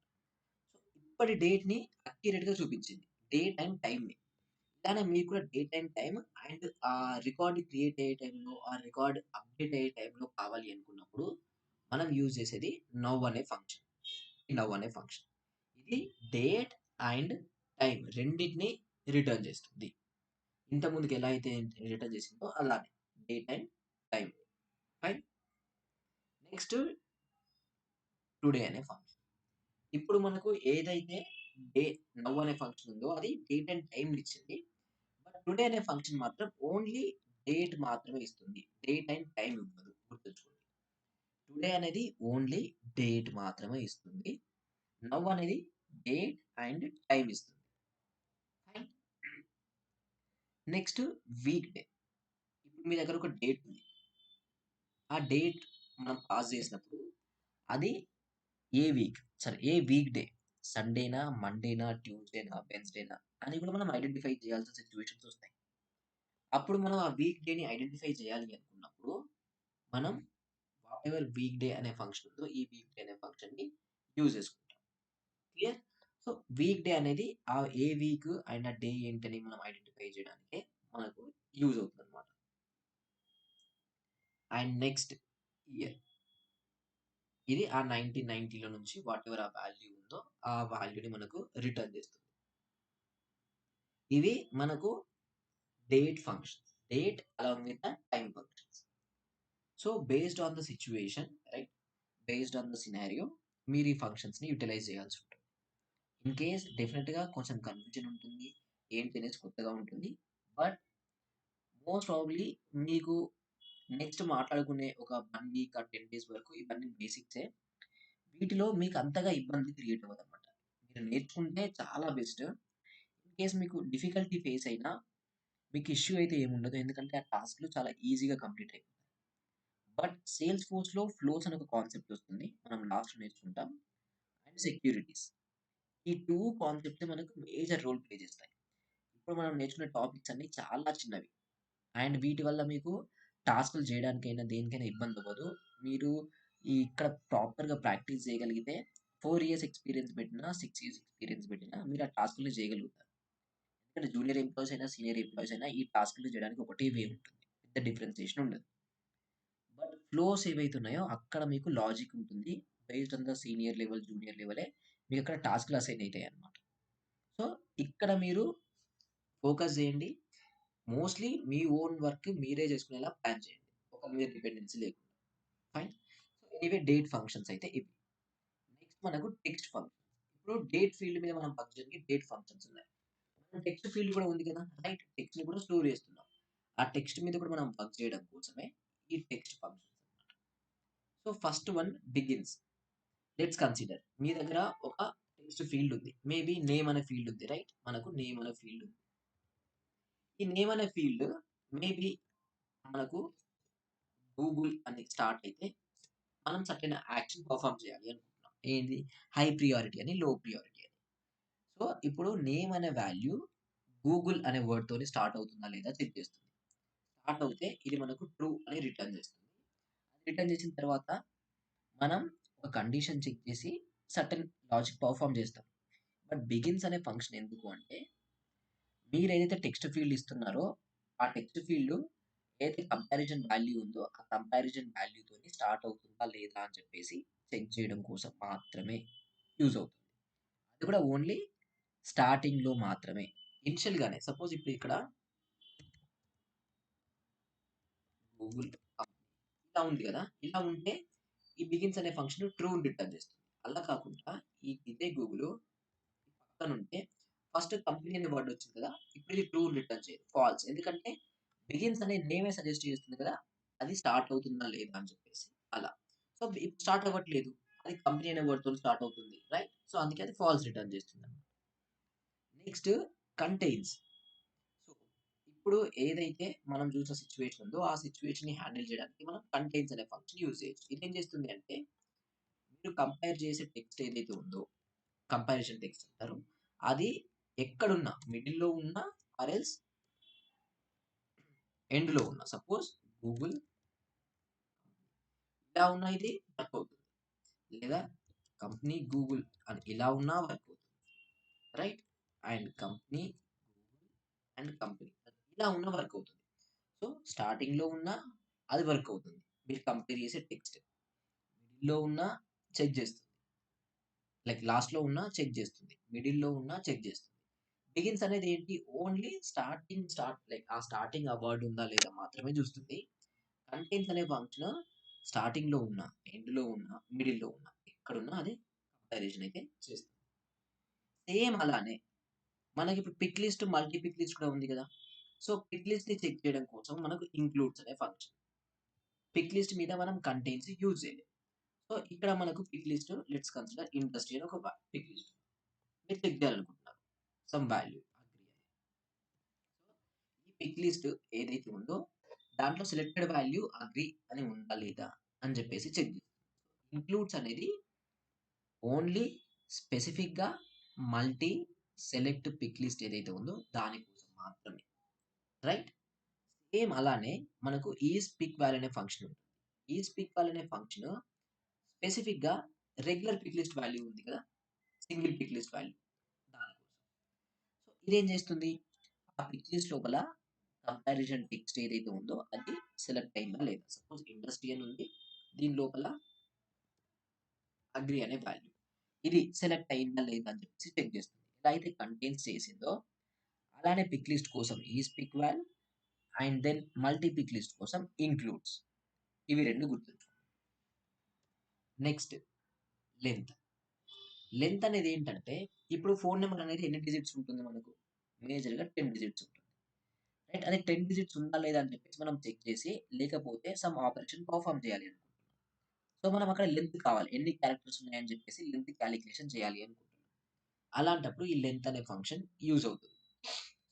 సో, ఇప్పటి డేట్‌ని అక్యురేట్‌గా చూపించింది. డేట్ అండ్ టైమ్‌ని. ఇలానే మీకు కూడా డేట్ అండ్ టైమ్ అండ్ ఆ రికార్డ్ క్రియేట్ అయ్యే టైంలో, ఆ రికార్డ్ అప్‌డేట్ అయ్యే టైంలో కావాలి అనుకున్నప్పుడు మనం యూజ్ చేసేది నౌ అనే ఫంక్షన్. ఈ నౌ అనే ఫంక్షన్. ఇది డేట్ అండ్ టైమ్ రెండిటిని రిటర్న్ చేస్తుంది. ఇంతకుముందుకు ఎలా అయితే రిటర్న్ చేసిందో అలానే date and time. Fine. Next today అనే ఫంక్షన్. ఇప్పుడు మనకు ఏదైతే డే నౌ అనే ఫంక్షన్ ఉందో అది డేట్ అండ్ టైమ్ ఇచ్చింది. బట్ టుడే అనే ఫంక్షన్ మాత్రం ఓన్లీ డేట్ మాత్రమే ఇస్తుంది. డేట్ అండ్ టైమ్ ఇవ్వదు. గుర్తుంచుకోండి. టుడే అనేది ఓన్లీ డేట్ మాత్రమే ఇస్తుంది. నౌ అనేది డేట్ అండ్ టైమ్ ఇస్తుంది. ఫైన్. Next week day. ఇప్పుడు మీ దగ్గర ఒక డేట్ ఉంది. ఆ డేట్ మనం పాస్ చేసినప్పుడు అది ఏ వీక్ సారీ ఏ వీక్ డే. సండేనా, మండేనా, ట్యూస్‌డేనా, వెడ్నెస్‌డేనా అని కూడా మనం ఐడెంటిఫై చేయాల్సిన సిట్యుయేషన్స్ వస్తాయి. అప్పుడు మనం ఆ వీక్ డేని ఐడెంటిఫై చేయాలి అనుకున్నప్పుడు మనం వాటెవర్ వీక్ డే అనే ఫంక్షన్ ఉందో ఈ వీక్ డే అనే ఫంక్షన్‌ని యూజ్ చేసుకుంటాం. క్లియర్? సో, వీక్ డే అనేది ఆ ఏ వీక్ అండ్ ఆ డే ఏంటని మనం ఐడెంటిఫై చేయడానికే మనకు యూజ్ అవుతుందన్నమాట. And next year. ఇది ఆ 1990లో నుంచి వాటెవర్ ఆ వాల్యూ ఉందో ఆ వాల్యూని మనకు రిటర్న్ చేస్తుంది. ఇవి మనకు date functions. Date along with the time functions. So, based on the situation right? Based on the scenario మీరు ఈ ఫంక్షన్స్‌ని యుటిలైజ్ చేయాల్సి ఉంటుంది. ఇన్ కేస్ డెఫినిట్‌గా కొంచెం కన్‌ఫ్యూజన్ ఉంటుంది. ఏంటి అనేసి కొత్తగా ఉంటుంది. బట్ మోస్ట్ ప్రాబబ్లీ మీకు నెక్స్ట్ మాట్లాడుకునే ఒక 1 వీక్ ఆర్ 10 డేస్ వరకు ఇవన్నీ బేసిక్సే. వీటిలో మీకు అంతగా ఇబ్బంది క్రియేట్ అవ్వదన్నమాట. మీరు నేర్చుకుంటే చాలా బెస్ట్. ఇన్ కేస్ మీకు డిఫికల్టీ ఫేస్ అయినా మీకు ఇష్యూ అయితే ఏముండదు. ఎందుకంటే ఆ టాస్క్‌లు చాలా ఈజీగా కంప్లీట్ అయిపోతాయి. బట్ సేల్స్ ఫోర్స్‌లో ఫ్లోస్ అనే ఒక కాన్సెప్ట్ వస్తుంది. మనం లాస్ట్‌లో నేర్చుకుంటాం. And securities. ఈ 2 కాన్సెప్ట్స్ మనకు మేజర్ రోల్ ప్లే చేస్తాయి. ఇప్పుడు మనం నేర్చుకునే టాపిక్స్ అన్నీ చాలా చిన్నవి. అండ్ వీటి వల్ల మీకు టాస్క్‌లు చేయడానికైనా, దేనికైనా ఇబ్బందవ్వదు. మీరు ఇక్కడ ప్రాపర్‌గా ప్రాక్టీస్ చేయగలిగితే 4 ఇయర్స్ ఎక్స్‌పీరియన్స్ పెట్టినా, 6 ఇయర్స్ ఎక్స్‌పీరియన్స్ పెట్టినా మీరు ఆ టాస్క్‌లు చేయగలుగుతారు. ఎందుకంటే జూనియర్ ఎంప్లాయీస్ అయినా, సీనియర్ ఎంప్లాయీస్ అయినా ఈ టాస్క్‌లు చేయడానికి ఒకటే వే ఉంటుంది. పెద్ద డిఫరెన్షియేషన్ ఉండదు. బట్ ఫ్లోస్ ఏవైతే ఉన్నాయో అక్కడ మీకు లాజిక్ ఉంటుంది. Based on the senior level, junior లెవెలే మీకక్కడ టాస్క్‌లు అసైన్ అయితాయన్నమాట. సో, ఇక్కడ మీరు ఫోకస్ చేయండి. మోస్ట్‌లీ మీ ఓన్ వర్క్ మీరే చేసుకునేలా ప్లాన్ చేయండి. ఒకరి మీద డిపెండెన్సీ లేకుండా. Fine. So, anyway date functions అయితే ఇవి. నెక్స్ట్ మనకు టెక్స్ట్ ఫంక్షన్. ఇప్పుడు డేట్ ఫీల్డ్ మీద మనం వర్క్ చేయడానికి డేట్ ఫంక్షన్స్ ఉన్నాయి. మనం టెక్స్ట్ ఫీల్డ్ కూడా ఉంది కదా! రైట్. టెక్స్ట్‌ని కూడా స్టోర్ చేస్తున్నాం. ఆ టెక్స్ట్ మీద కూడా మనం వర్క్ చేయడం కోసమే ఈ టెక్స్ట్ ఫంక్షన్స్ అన్నమాట. So, first one begins. Let's consider మీ దగ్గర ఒక టెక్స్ట్ ఫీల్డ్ ఉంది. మేబీ నేమ్ అనే ఫీల్డ్ ఉంది. రైట్. మనకు నేమ్ అనే ఫీల్డ్ ఉంది. ఈ నేమ్ అనే ఫీల్డ్ మేబీ మనకు గూగుల్ అని స్టార్ట్ అయితే మనం సర్టెన్ యాక్షన్ పర్ఫార్మ్ చేయాలి అనుకుంటున్నాం. ఏంది? హై ప్రియారిటీ అని, లో ప్రియారిటీ అని. సో, ఇప్పుడు నేమ్ అనే వాల్యూ గూగుల్ అనే వర్డ్ తోని స్టార్ట్ అవుతుందా లేదా చెక్ చేస్తుంది. స్టార్ట్ అవుతే ఇది మనకు ట్రూ అని రిటర్న్ చేస్తుంది. రిటర్న్ చేసిన తర్వాత మనం ఒక కండిషన్ చెక్ చేసి సర్టెన్ లాజిక్ పర్ఫార్మ్ చేస్తాం. బట్ బిగిన్స్ అనే ఫంక్షన్ ఎందుకు అంటే మీరేదైతే టెక్స్ట్ ఫీల్డ్ ఇస్తున్నారో ఆ టెక్స్ట్ ఫీల్డ్ ఏదైతే కంపారిజన్ వాల్యూ ఉందో ఆ కంపారిజన్ వాల్యూ తోని స్టార్ట్ అవుతుందా లేదా అని చెప్పేసి చెక్ చేయడం కోసం మాత్రమే యూజ్ అవుతుంది. అది కూడా ఓన్లీ స్టార్టింగ్ లో మాత్రమే. ఇనిషియల్ గానే సపోజ్ ఇప్పుడు ఇక్కడ గూగుల్ ఇలా ఉంది కదా, ఇలా ఉంటే ఈ బిగిన్స్ అనే ఫంక్షన్ ట్రూ రిటర్న్ చేస్తుంది. అలా కాకుండా ఇదే గూగుల్ పక్కన ఉంటే ఫస్ట్ కంపెనీ అనే వర్డ్ వచ్చింది కదా, ఇప్పుడు ఇది ట్రూ రిటర్న్ చేయదు, ఫాల్స్. ఎందుకంటే బిగిన్స్ అనే నేమే సజెస్ట్ చేస్తుంది కదా అది స్టార్ట్ అవుతుందా లేదా అని చెప్పేసి. అలా సో ఇప్పుడు స్టార్ట్ అవ్వట్లేదు, అది కంపెనీ అనే వర్డ్ తో స్టార్ట్ అవుతుంది, రైట్? సో అందుకే అది ఫాల్స్ రిటర్న్ చేస్తుంది. Next contains. సో ఇప్పుడు ఏదైతే మనం చూసిన సిచ్యువేషన్ ఉందో ఆ సిచ్యువేషన్ ని హ్యాండిల్ చేయడానికి మనం కంటైన్స్ అనే ఫంక్షన్ యూజ్ చేయొచ్చు. ఇది ఏం చేస్తుంది అంటే మీరు కంపేర్ చేసే టెక్స్ట్ ఏదైతే ఉందో కంపారిజన్ టెక్స్ట్ అంటారు, అది ఎక్కడున్నా మిడిల్ లో ఉన్నా ఆర్ ఎల్స్ ఎండ్ లో ఉన్నా, సపోజ్ గూగుల్ ఇలా ఉన్నా ఇది వర్క్ అవుతుంది, లేదా కంపెనీ గూగుల్ అని ఇలా ఉన్నా వర్క్ అవుతుంది, right? And company Google and company ఇలా ఉన్నా వర్క్ అవుతుంది. సో స్టార్టింగ్ లో ఉన్నా అది వర్క్ అవుతుంది, మీరు కంపేర్ చేసే టెక్స్ట్ మిడిల్ లో ఉన్నా చెక్ చేస్తుంది, లైక్ లాస్ట్ లో ఉన్నా చెక్ చేస్తుంది, మిడిల్ లో ఉన్నా చెక్ చేస్తుంది. బిగిన్స్ అనేది ఏంటి? ఓన్లీ స్టార్ట్ లైక్ ఆ స్టార్టింగ్ ఆ వర్డ్ ఉందా లేదా మాత్రమే చూస్తుంది. కంటెంట్స్ అనే ఫంక్షన్ స్టార్టింగ్ లో ఉన్నా, ఎండ్ లో ఉన్నా, మిడిల్ లో ఉన్నా, ఎక్కడున్నా అది కంపారిజన్ అయితే చేస్తుంది. సేమ్ అలానే మనకి ఇప్పుడు pick list, multi pick list కూడా ఉంది కదా. సో పిక్ లిస్ట్ ని చెక్ చేయడం కోసం మనకు ఇంక్లూడ్స్ అనే ఫంక్షన్. పిక్ లిస్ట్ మీద మనం కంటెంట్స్ యూజ్ చేయలేదు. సో ఇక్కడ మనకు pick list, let's consider industry అని ఒక పిక్ లిస్ట్ మీరు చెక్ చేయాలనుకుంటున్నారు సమ్ వాల్యూ అగ్రి అని. సో ఈ పిక్ లిస్ట్ ఏదైతే ఉందో దాంట్లో సెలెక్టెడ్ వాల్యూ అగ్రి అని ఉందా లేదా అని చెప్పేసి చెక్ చేస్తుంది. ఇంక్లూడ్స్ అనేది ఓన్లీ స్పెసిఫిక్ గా మల్టీ సెలెక్ట్ పిక్ లిస్ట్ ఏదైతే ఉందో దానికోసం మాత్రమే, రైట్? సేమ్ అలానే మనకు ఈ పిక్ వాల్యూ అనే ఫంక్షన్ ఉంటుంది. ఈ పిక్ వాల్యూ అనే ఫంక్షన్ స్పెసిఫిక్ గా రెగ్యులర్ పిక్ లిస్ట్ వాల్యూ ఉంది కదా, సింగిల్ పిక్ లిస్ట్ వాల్యూ దానికోసం. సో ఇదేం చేస్తుంది? ఆ పిక్ లిస్ట్ లోపల కంపారిజన్ టెక్స్ట్ ఏదైతే ఉందో అది సెలెక్ట్ అయిందా లేదా. సపోజ్ ఇండస్ట్రీ అని ఉంది, దీని లోపల అగ్రి అనే వాల్యూ ఇది సెలెక్ట్ అయిందా లేదా అని చెప్పేసి చెక్ చేస్తుంది. ఎలా అయితే కంటెంట్స్ చేసిందో అలానే పిక్ లిస్ట్ కోసం ఈ pickval and then multi pick list కోసం ఇంక్లూడ్స్. ఇవి రెండు గుర్తుంచుకోండి. Next length. లెంత్ అనేది ఏంటంటే ఇప్పుడు ఫోన్ నెంబర్ అనేది ఎన్ని డిజిట్స్ ఉంటుంది మనకు? మేజర్ గా 10 డిజిట్స్ ఉంటుంది, రైట్? అదే 10 డిజిట్స్ ఉందా లేదా అని చెప్పేసి మనం చెక్ చేసి లేకపోతే సమ్ ఆపరేషన్ పర్ఫార్మ్ చేయాలి అనుకుంటున్నాం. సో మనం అక్కడ లెంత్ కావాలి, ఎన్ని క్యారెక్టర్స్ ఉన్నాయని చెప్పేసి లెంత్ క్యాలిక్యులేషన్ చేయాలి అనుకుంటున్నాం. అలాంటప్పుడు ఈ లెంత్ అనే ఫంక్షన్ యూజ్ అవుతుంది.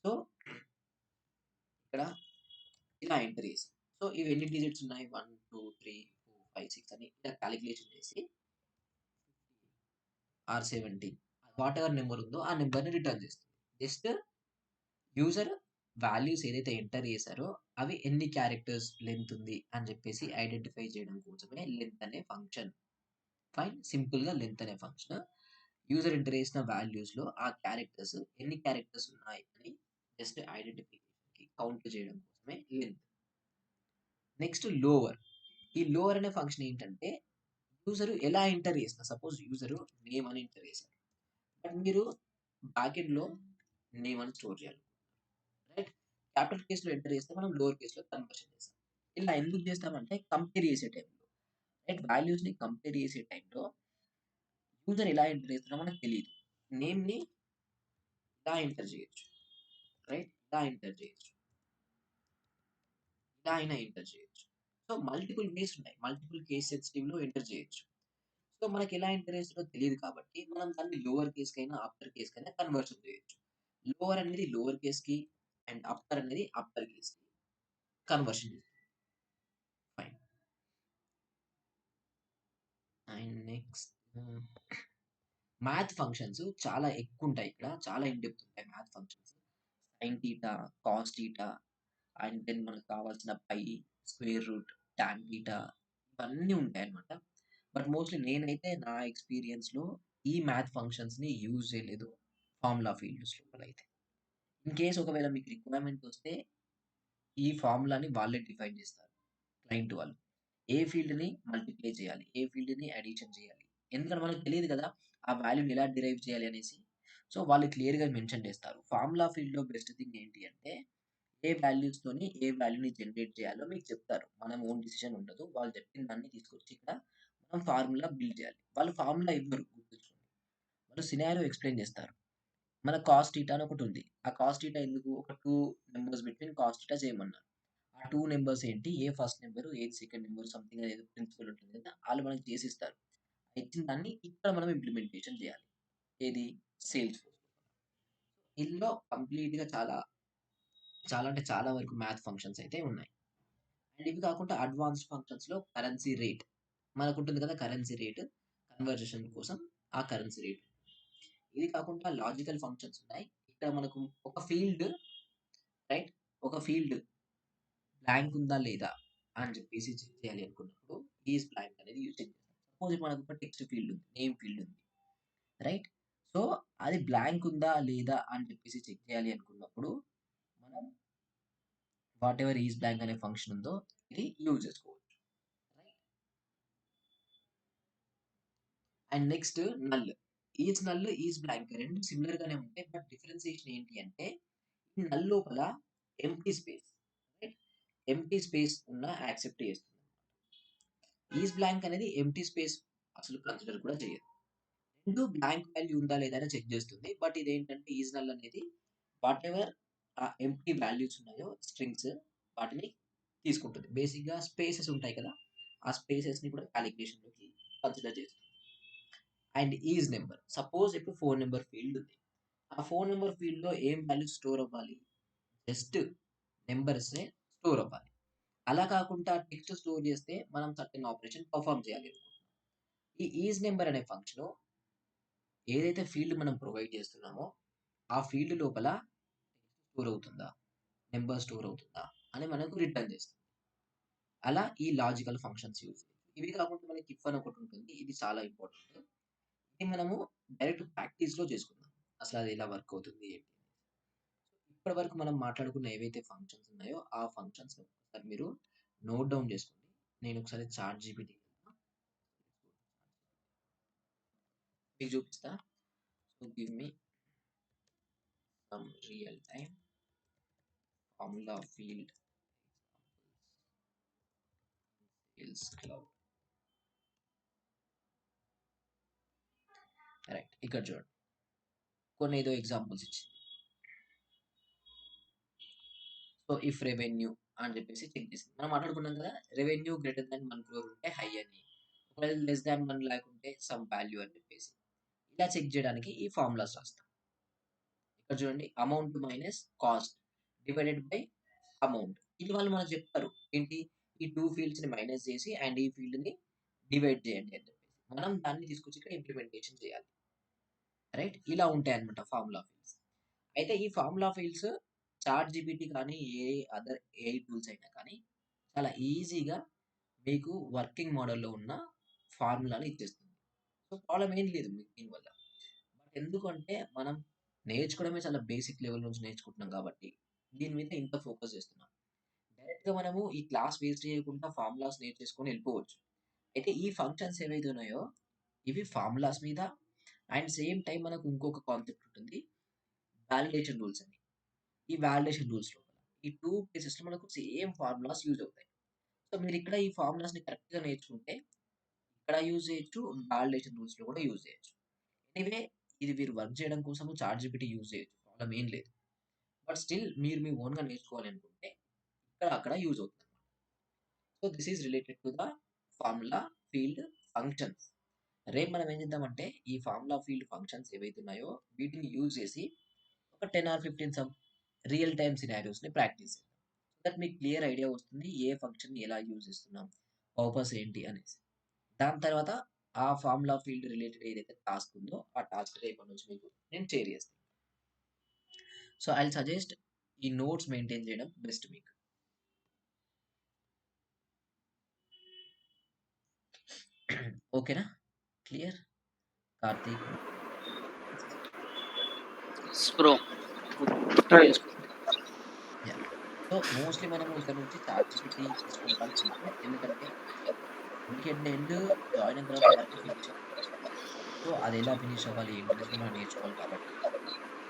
సో ఇక్కడ ఇలా ఎంటర్ చేసి, సో ఇవి ఎన్ని డిజిట్స్ ఉన్నాయి, 1 2 3 4 5 6 అని ఇలా క్యాలిక్యులేషన్ చేసి ఆర్ 17 వాట్ ఎవర్ నెంబర్ ఉందో ఆ నెంబర్ ని రిటర్న్ చేస్తుంది. జస్ట్ యూజర్ వాల్యూస్ ఏదైతే ఎంటర్ చేశారో అవి ఎన్ని క్యారెక్టర్స్ లెంత్ ఉంది అని చెప్పేసి ఐడెంటిఫై చేయడం కోసమే లెంత్ అనే ఫంక్షన్. ఫైన్, సింపుల్ గా లెంత్ అనే ఫంక్షన్ యూజర్ ఎంటర్ చేసిన వాల్యూస్ లో ఆ క్యారెక్టర్స్ ఎన్ని క్యారెక్టర్స్ ఉన్నాయి అని జస్ట్ ఐడెంటిఫికేషన్ కి కౌంట్ చేయడం కోసమే లెంత్. Next lower. ఈ లోవర్ అనే ఫంక్షన్ ఏంటంటే యూజర్ ఎలా ఎంటర్ చేసిన, సపోజ్ యూజర్ నేమ్ అని ఎంటర్ చేశారు, బట్ మీరు బ్యాక్ ఎండ్ లో నేమ్ అని స్టోర్ చేయాలి, రైట్? క్యాపిటల్ కేస్ లో ఎంటర్ చేస్తే మనం లోవర్ కేస్ లో కన్వర్షన్ చేస్తాం. ఇలా ఎందుకు చేస్తామంటే కంపేర్ చేసే టైంలో, రైట్? వాల్యూస్ ని కంపేర్ చేసే టైంలో యూజర్ ఎలా ఎంటర్ చేస్తున్నారో మనకు తెలియదు. నేమ్ ని ఇలా ఎంటర్ చేయొచ్చు, రైట్? ఇలా ఎంటర్ చేయొచ్చు, ఇలా అయినా ఎంటర్ చేయొచ్చు. సో మల్టిపుల్ వేస్ ఉన్నాయి, మల్టిపుల్ కేస్ సెన్సిటివ్ లో ఎంటర్ చేయొచ్చు. సో మనకి ఎలా ఎంటర్ చేస్తారో తెలియదు కాబట్టి మనం దాన్ని లోవర్ కేస్ కైనా అప్పర్ కేస్ కైనా కన్వర్షన్ చేయొచ్చు. లోవర్ అనేది లోవర్ కేస్ కి అండ్ అప్పర్ అనేది అప్పర్ కేస్ కి కన్వర్షన్ చేస్తుంది. Fine. And next math functions చాలా ఎక్కువుంటాయి ఇక్కడ. చాలా ఇన్ డెప్త్ ఉంటాయి math functions. Sine theta, cos theta and then మనకు కావాల్సిన pi, square root, tan theta ఇవన్నీ ఉంటాయన్నమాట. బట్ మోస్ట్‌లీ నేనైతే నా ఎక్స్‌పీరియన్స్‌లో ఈ మ్యాథ్ ఫంక్షన్స్‌ని యూజ్ చేయలేదు ఫార్ములా ఫీల్డ్స్ లోపలైతే. ఇన్ కేస్ ఒకవేళ మీకు రిక్వైర్మెంట్ వస్తే ఈ ఫార్ములాని వాళ్ళే డిఫైన్ చేస్తారు క్లయింట్ వాళ్ళు. ఏ ఫీల్డ్‌ని మల్టిప్లై చేయాలి? ఏ ఫీల్డ్‌ని అడిషన్ చేయాలి? ఎందుకంటే మనకు తెలీదు కదా! ఆ వాల్యూని ఎలా డిరైవ్ చేయాలి అనేసి. సో, వాళ్ళు క్లియర్‌గా మెన్షన్ చేస్తారు. ఫార్ములా ఫీల్డ్‌లో బెస్ట్ థింగ్ ఏంటి అంటే, ఏ వాల్యూస్‌తోని ఏ వాల్యూని జనరేట్ చేయాలో మీకు చెప్తారు. మన ఓన్ డిసిషన్ ఉండదు. వాళ్ళు చెప్పిన దాన్ని తీసుకొచ్చి ఇక్కడ మనం ఫార్ములా బిల్డ్ చేయాలి. వాళ్ళు ఫార్ములా ఇవ్వరు గుర్తుంచుకోండి. వాళ్ళు సినారియో ఎక్స్‌ప్లెయిన్ చేస్తారు. మన కాస్ థీటా అని ఒకటుంది. ఆ కాస్ థీటా ఎందుకు? ఒక 2 నంబర్స్ బిట్వీన్ కాస్ థీటా చేయమన్నారు. ఆ 2 నంబర్స్ ఏంటి? ఏది ఫస్ట్ నంబరు, ఏది సెకండ్ నంబర్ సంథింగ్ అనేదో ప్రిన్సిపల్ ఉంటుంది కదా! ఆళ్ళు మనకు చేసిస్తారు. ఇచ్చిన దాన్ని ఇక్కడ మనం ఇంప్లిమెంటేషన్ చేయాలి. ఏది? Sales force. ఇందులో కంప్లీట్‌గా చాలా, చాలా అంటే చాలా వరకు మ్యాథ్ ఫంక్షన్స్ అయితే ఉన్నాయి. అండ్ ఇవి కాకుండా అడ్వాన్స్డ్ ఫంక్షన్స్‌లో కరెన్సీ రేట్. మనకుంటుంది కదా! Currency rate. కన్వర్జేషన్ కోసం ఆ కరెన్సీ రేట్. ఇది కాకుండా లాజికల్ ఫంక్షన్స్ ఉన్నాయి. ఇక్కడ మనకు ఒక ఫీల్డ్ రైట్? ఒక ఫీల్డ్ బ్లాంక్ ఉందా లేదా అని చెప్పేసి చెక్ చేయాలి అనుకున్నప్పుడు ఈస్ బ్లాంక్ అనేది యూజ్ చేస్తాం. సపోజ్ మనకు ఒక టెక్స్ట్ ఫీల్డ్ ఉంది. నేమ్ ఫీల్డ్ ఉంది. రైట్? సో, అది బ్లాంక్ ఉందా లేదా అని చెప్పేసి చెక్ చేయాలి అనుకున్నప్పుడు మనం వాటెవర్ ఈస్ బ్లాంక్ అనే ఫంక్షన్ ఉందో ఇది యూజ్ చేసుకోవచ్చు. Right? And next null. Is blank 2 similar గానే ఉంటాయి. బట్ డిఫరెన్షియేషన్ ఏంటి అంటే ఈ నల్ లోపల empty space right? Empty space ఉన్న యాక్సెప్ట్ చేస్తుంది. ఈజ్ బ్లాంక్ అనేది ఎంప్టీ స్పేస్ అసలు కన్సిడర్ కూడా చేయదు. 2 బ్లాంక్ వాల్యూ ఉందా లేదా అని చెక్ చేస్తుంది. బట్ ఇదేంటంటే ఈజ్ నల్ అనేది వాటెవర్ ఆ ఎంప్టీ వాల్యూస్ ఉన్నాయో స్ట్రింగ్స్ వాటిని తీసుకుంటుంది. బేసిక్‌గా స్పేసెస్ ఉంటాయి కదా! ఆ స్పేసెస్‌ని కూడా కాలిక్యులేషన్‌లోకి కన్సిడర్ చేస్తుంది. And is number. సపోజ్ ఇప్పుడు 4 నంబర్ ఫీల్డ్ ఉంది. ఆ 4 నంబర్ ఫీల్డ్‌లో ఏం వాల్యూస్ స్టోర్ అవ్వాలి? జస్ట్ నంబర్సే స్టోర్ అవ్వాలి. అలా కాకుండా టెక్స్ట్ స్టోర్ చేస్తే మనం సర్టెన్ ఆపరేషన్ పెర్ఫార్మ్ చేయాలి అనుకుంటున్నాం. ఈ ఈజ్ నంబర్ అనే ఫంక్షను ఏదైతే ఫీల్డ్ మనం ప్రొవైడ్ చేస్తున్నామో, ఆ ఫీల్డ్ లోపల స్టోర్ అవుతుందా? నంబర్ స్టోర్ అవుతుందా? అని మనకు రిటర్న్ చేస్తుంది. అలా ఈ లాజికల్ ఫంక్షన్స్ యూజ్ చేయొచ్చు. ఇవి కాకుండా మనకి ఇఫ్ అని ఒకటుంటుంది. ఇది చాలా ఇంపార్టెంట్. ఇది మనము డైరెక్ట్ ప్రాక్టీస్‌లో చేసుకుందాం. అసలు అది ఎలా వర్క్ అవుతుంది ఏంటి? ఇప్పటి వరకు మనం మాట్లాడుకున్న ఏవైతే ఫంక్షన్స్ ఉన్నాయో, ఆ ఫంక్షన్స్‌ని ఒకసారి మీరు నోట్ డౌన్ చేసుకోండి. నేను ఒకసారి చాట్ జీపీటీకి వెళ్తా. మీకు చూపిస్తా. So, give me some real time formula field sales cloud. Right. ఇక్కడ చూడండి. కొన్ని ఏదో ఎగ్జాంపుల్స్ ఇచ్చింది. సో, ఇఫ్ రెవెన్యూ అని చెప్పేసి చెక్ చేసింది. మనం మాట్లాడుకున్నాం కదా! రెవెన్యూ గ్రేటర్ థాన్ 1 క్రోర్ ఉంటే హై అని. ఒకవేళ లెస్ థాన్ 1 లాక్ ఉంటే సమ్ వాల్యూ అని చెప్పేసి. ఇలా చెక్ చేయడానికి ఈ ఫార్ములాస్ రాస్తాం. ఇక్కడ చూడండి amount minus cost divided by amount. ఇది వాళ్ళు మనకు చెప్తారు. ఏంటి? ఈ 2 ఫీల్డ్స్‌ని మైనస్ చేసి అండ్ ఈ ఫీల్డ్‌ని డివైడ్ చేయండి అని చెప్పేసి. మనం దాన్ని తీసుకొచ్చి ఇక్కడ ఇంప్లిమెంటేషన్ చేయాలి. రైట్? ఇలా ఉంటాయన్నమాట ఫార్ములా ఫీల్డ్స్. అయితే ఈ ఫార్ములా ఫీల్డ్స్ చాట్ జీపీటీ కానీ, ఏ అదర్ ఏఐ టూల్స్ అయినా కానీ చాలా ఈజీగా మీకు వర్కింగ్ మోడల్‌లో ఉన్న ఫార్ములాని ఇచ్చేస్తుంది. సో, ప్రాబ్లమ్ ఏం లేదు మీకు దీనివల్ల. బట్ ఎందుకంటే మనం నేర్చుకోవడమే చాలా బేసిక్ లెవెల్ నుంచి నేర్చుకుంటున్నాం కాబట్టి దీని మీద ఇంత ఫోకస్ చేస్తున్నాం. డైరెక్ట్‌గా మనము ఈ క్లాస్ వేస్ట్ చేయకుండా ఫార్ములాస్ నేర్చేసుకొని వెళ్ళిపోవచ్చు. అయితే ఈ ఫంక్షన్స్ ఏవైతే ఉన్నాయో ఇవి ఫార్ములాస్ మీద అండ్ సేమ్ టైమ్ మనకు ఇంకొక కాన్సెప్ట్ ఉంటుంది. వాలిడేషన్ రూల్స్ అని. ఈ వాలిడేషన్ రూల్స్ లోపల ఈ 2 ప్లేసెస్‌లో మనకు సేమ్ ఫార్ములాస్ యూజ్ అవుతాయి. సో, మీరిక్కడ ఈ ఫార్ములాస్‌ని కరెక్ట్‌గా నేర్చుకుంటే ఇక్కడ యూజ్ చేయొచ్చు. వాలిడేషన్ రూల్స్‌లో కూడా యూజ్ చేయొచ్చు. ఎనీవే ఇది మీరు వర్క్ చేయడం కోసము చాట్ జీపీటీ యూజ్ చేయొచ్చు. ప్రాబ్లమ్ ఏం లేదు. బట్ స్టిల్ మీరు మీ ఓన్‌గా నేర్చుకోవాలి అనుకుంటే ఇక్కడ, అక్కడ యూజ్ అవుతుందన్నమాట. So, this is related to the formula field functions. రేపు మనం ఏం చేద్దామంటే ఈ ఫార్ములా ఫీల్డ్ ఫంక్షన్స్ ఏవైతే ఉన్నాయో వీటిని యూజ్ చేసి ఒక 10 ఆర్ 15 సమ్ రియల్ టైమ్ సినారియోస్‌ని ప్రాక్టీస్ చేద్దాం. సో దట్ మీకు క్లియర్ ఐడియా వస్తుంది. ఏ ఫంక్షన్‌ని ఎలా యూజ్ చేస్తున్నాం? పర్పస్ ఏంటి అనేసి. దాని తర్వాత ఆ ఫార్ములా ఫీల్డ్ రిలేటెడ్ ఏదైతే టాస్క్ ఉందో, ఆ టాస్క్ రేపటి నుంచి మీకు నేను షేర్ చేస్తాను. సో, ఐ విల్ సజెస్ట్ ఈ నోట్స్ మెయింటైన్ చేయడం బెస్ట్ మీకు. ఓకేనా? Clear? Karthik. Bro. Right. Yeah! So, mostly మనము ఇక నుంచి చాట్‌జీపీటీ తీసుకుంటాం అంతే. ఎందుకంటే వీక్ ఎండ్ జాయిన్ అయిన తర్వాత వర్క్ ఫినిష్ అవుతుంది. సో, అదెలా ఫినిష్ అవ్వాలి ఏంటనేది మనం నేర్చుకోవాలి కాబట్టి.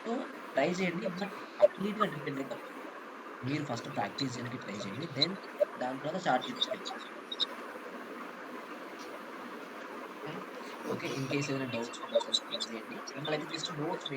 సో, ట్రై చేయండి. బట్ కంప్లీట్‌గా డిపెండ్ అవ్వకండి. మీరు ఫస్ట్ ప్రాక్టీస్ చేయడానికి ట్రై చేయండి. దెన్ దాని తర్వాత చాట్‌జీపీటీకి వెళ్ళిపోండి. ఫైన్. ఓకే. ఇన్ కేస్ ఏదైనా డౌట్స్ ఉన్నా కూడా పింగ్ చేయండి. మిమ్మల్ని అయితే జస్ట్ నోట్స్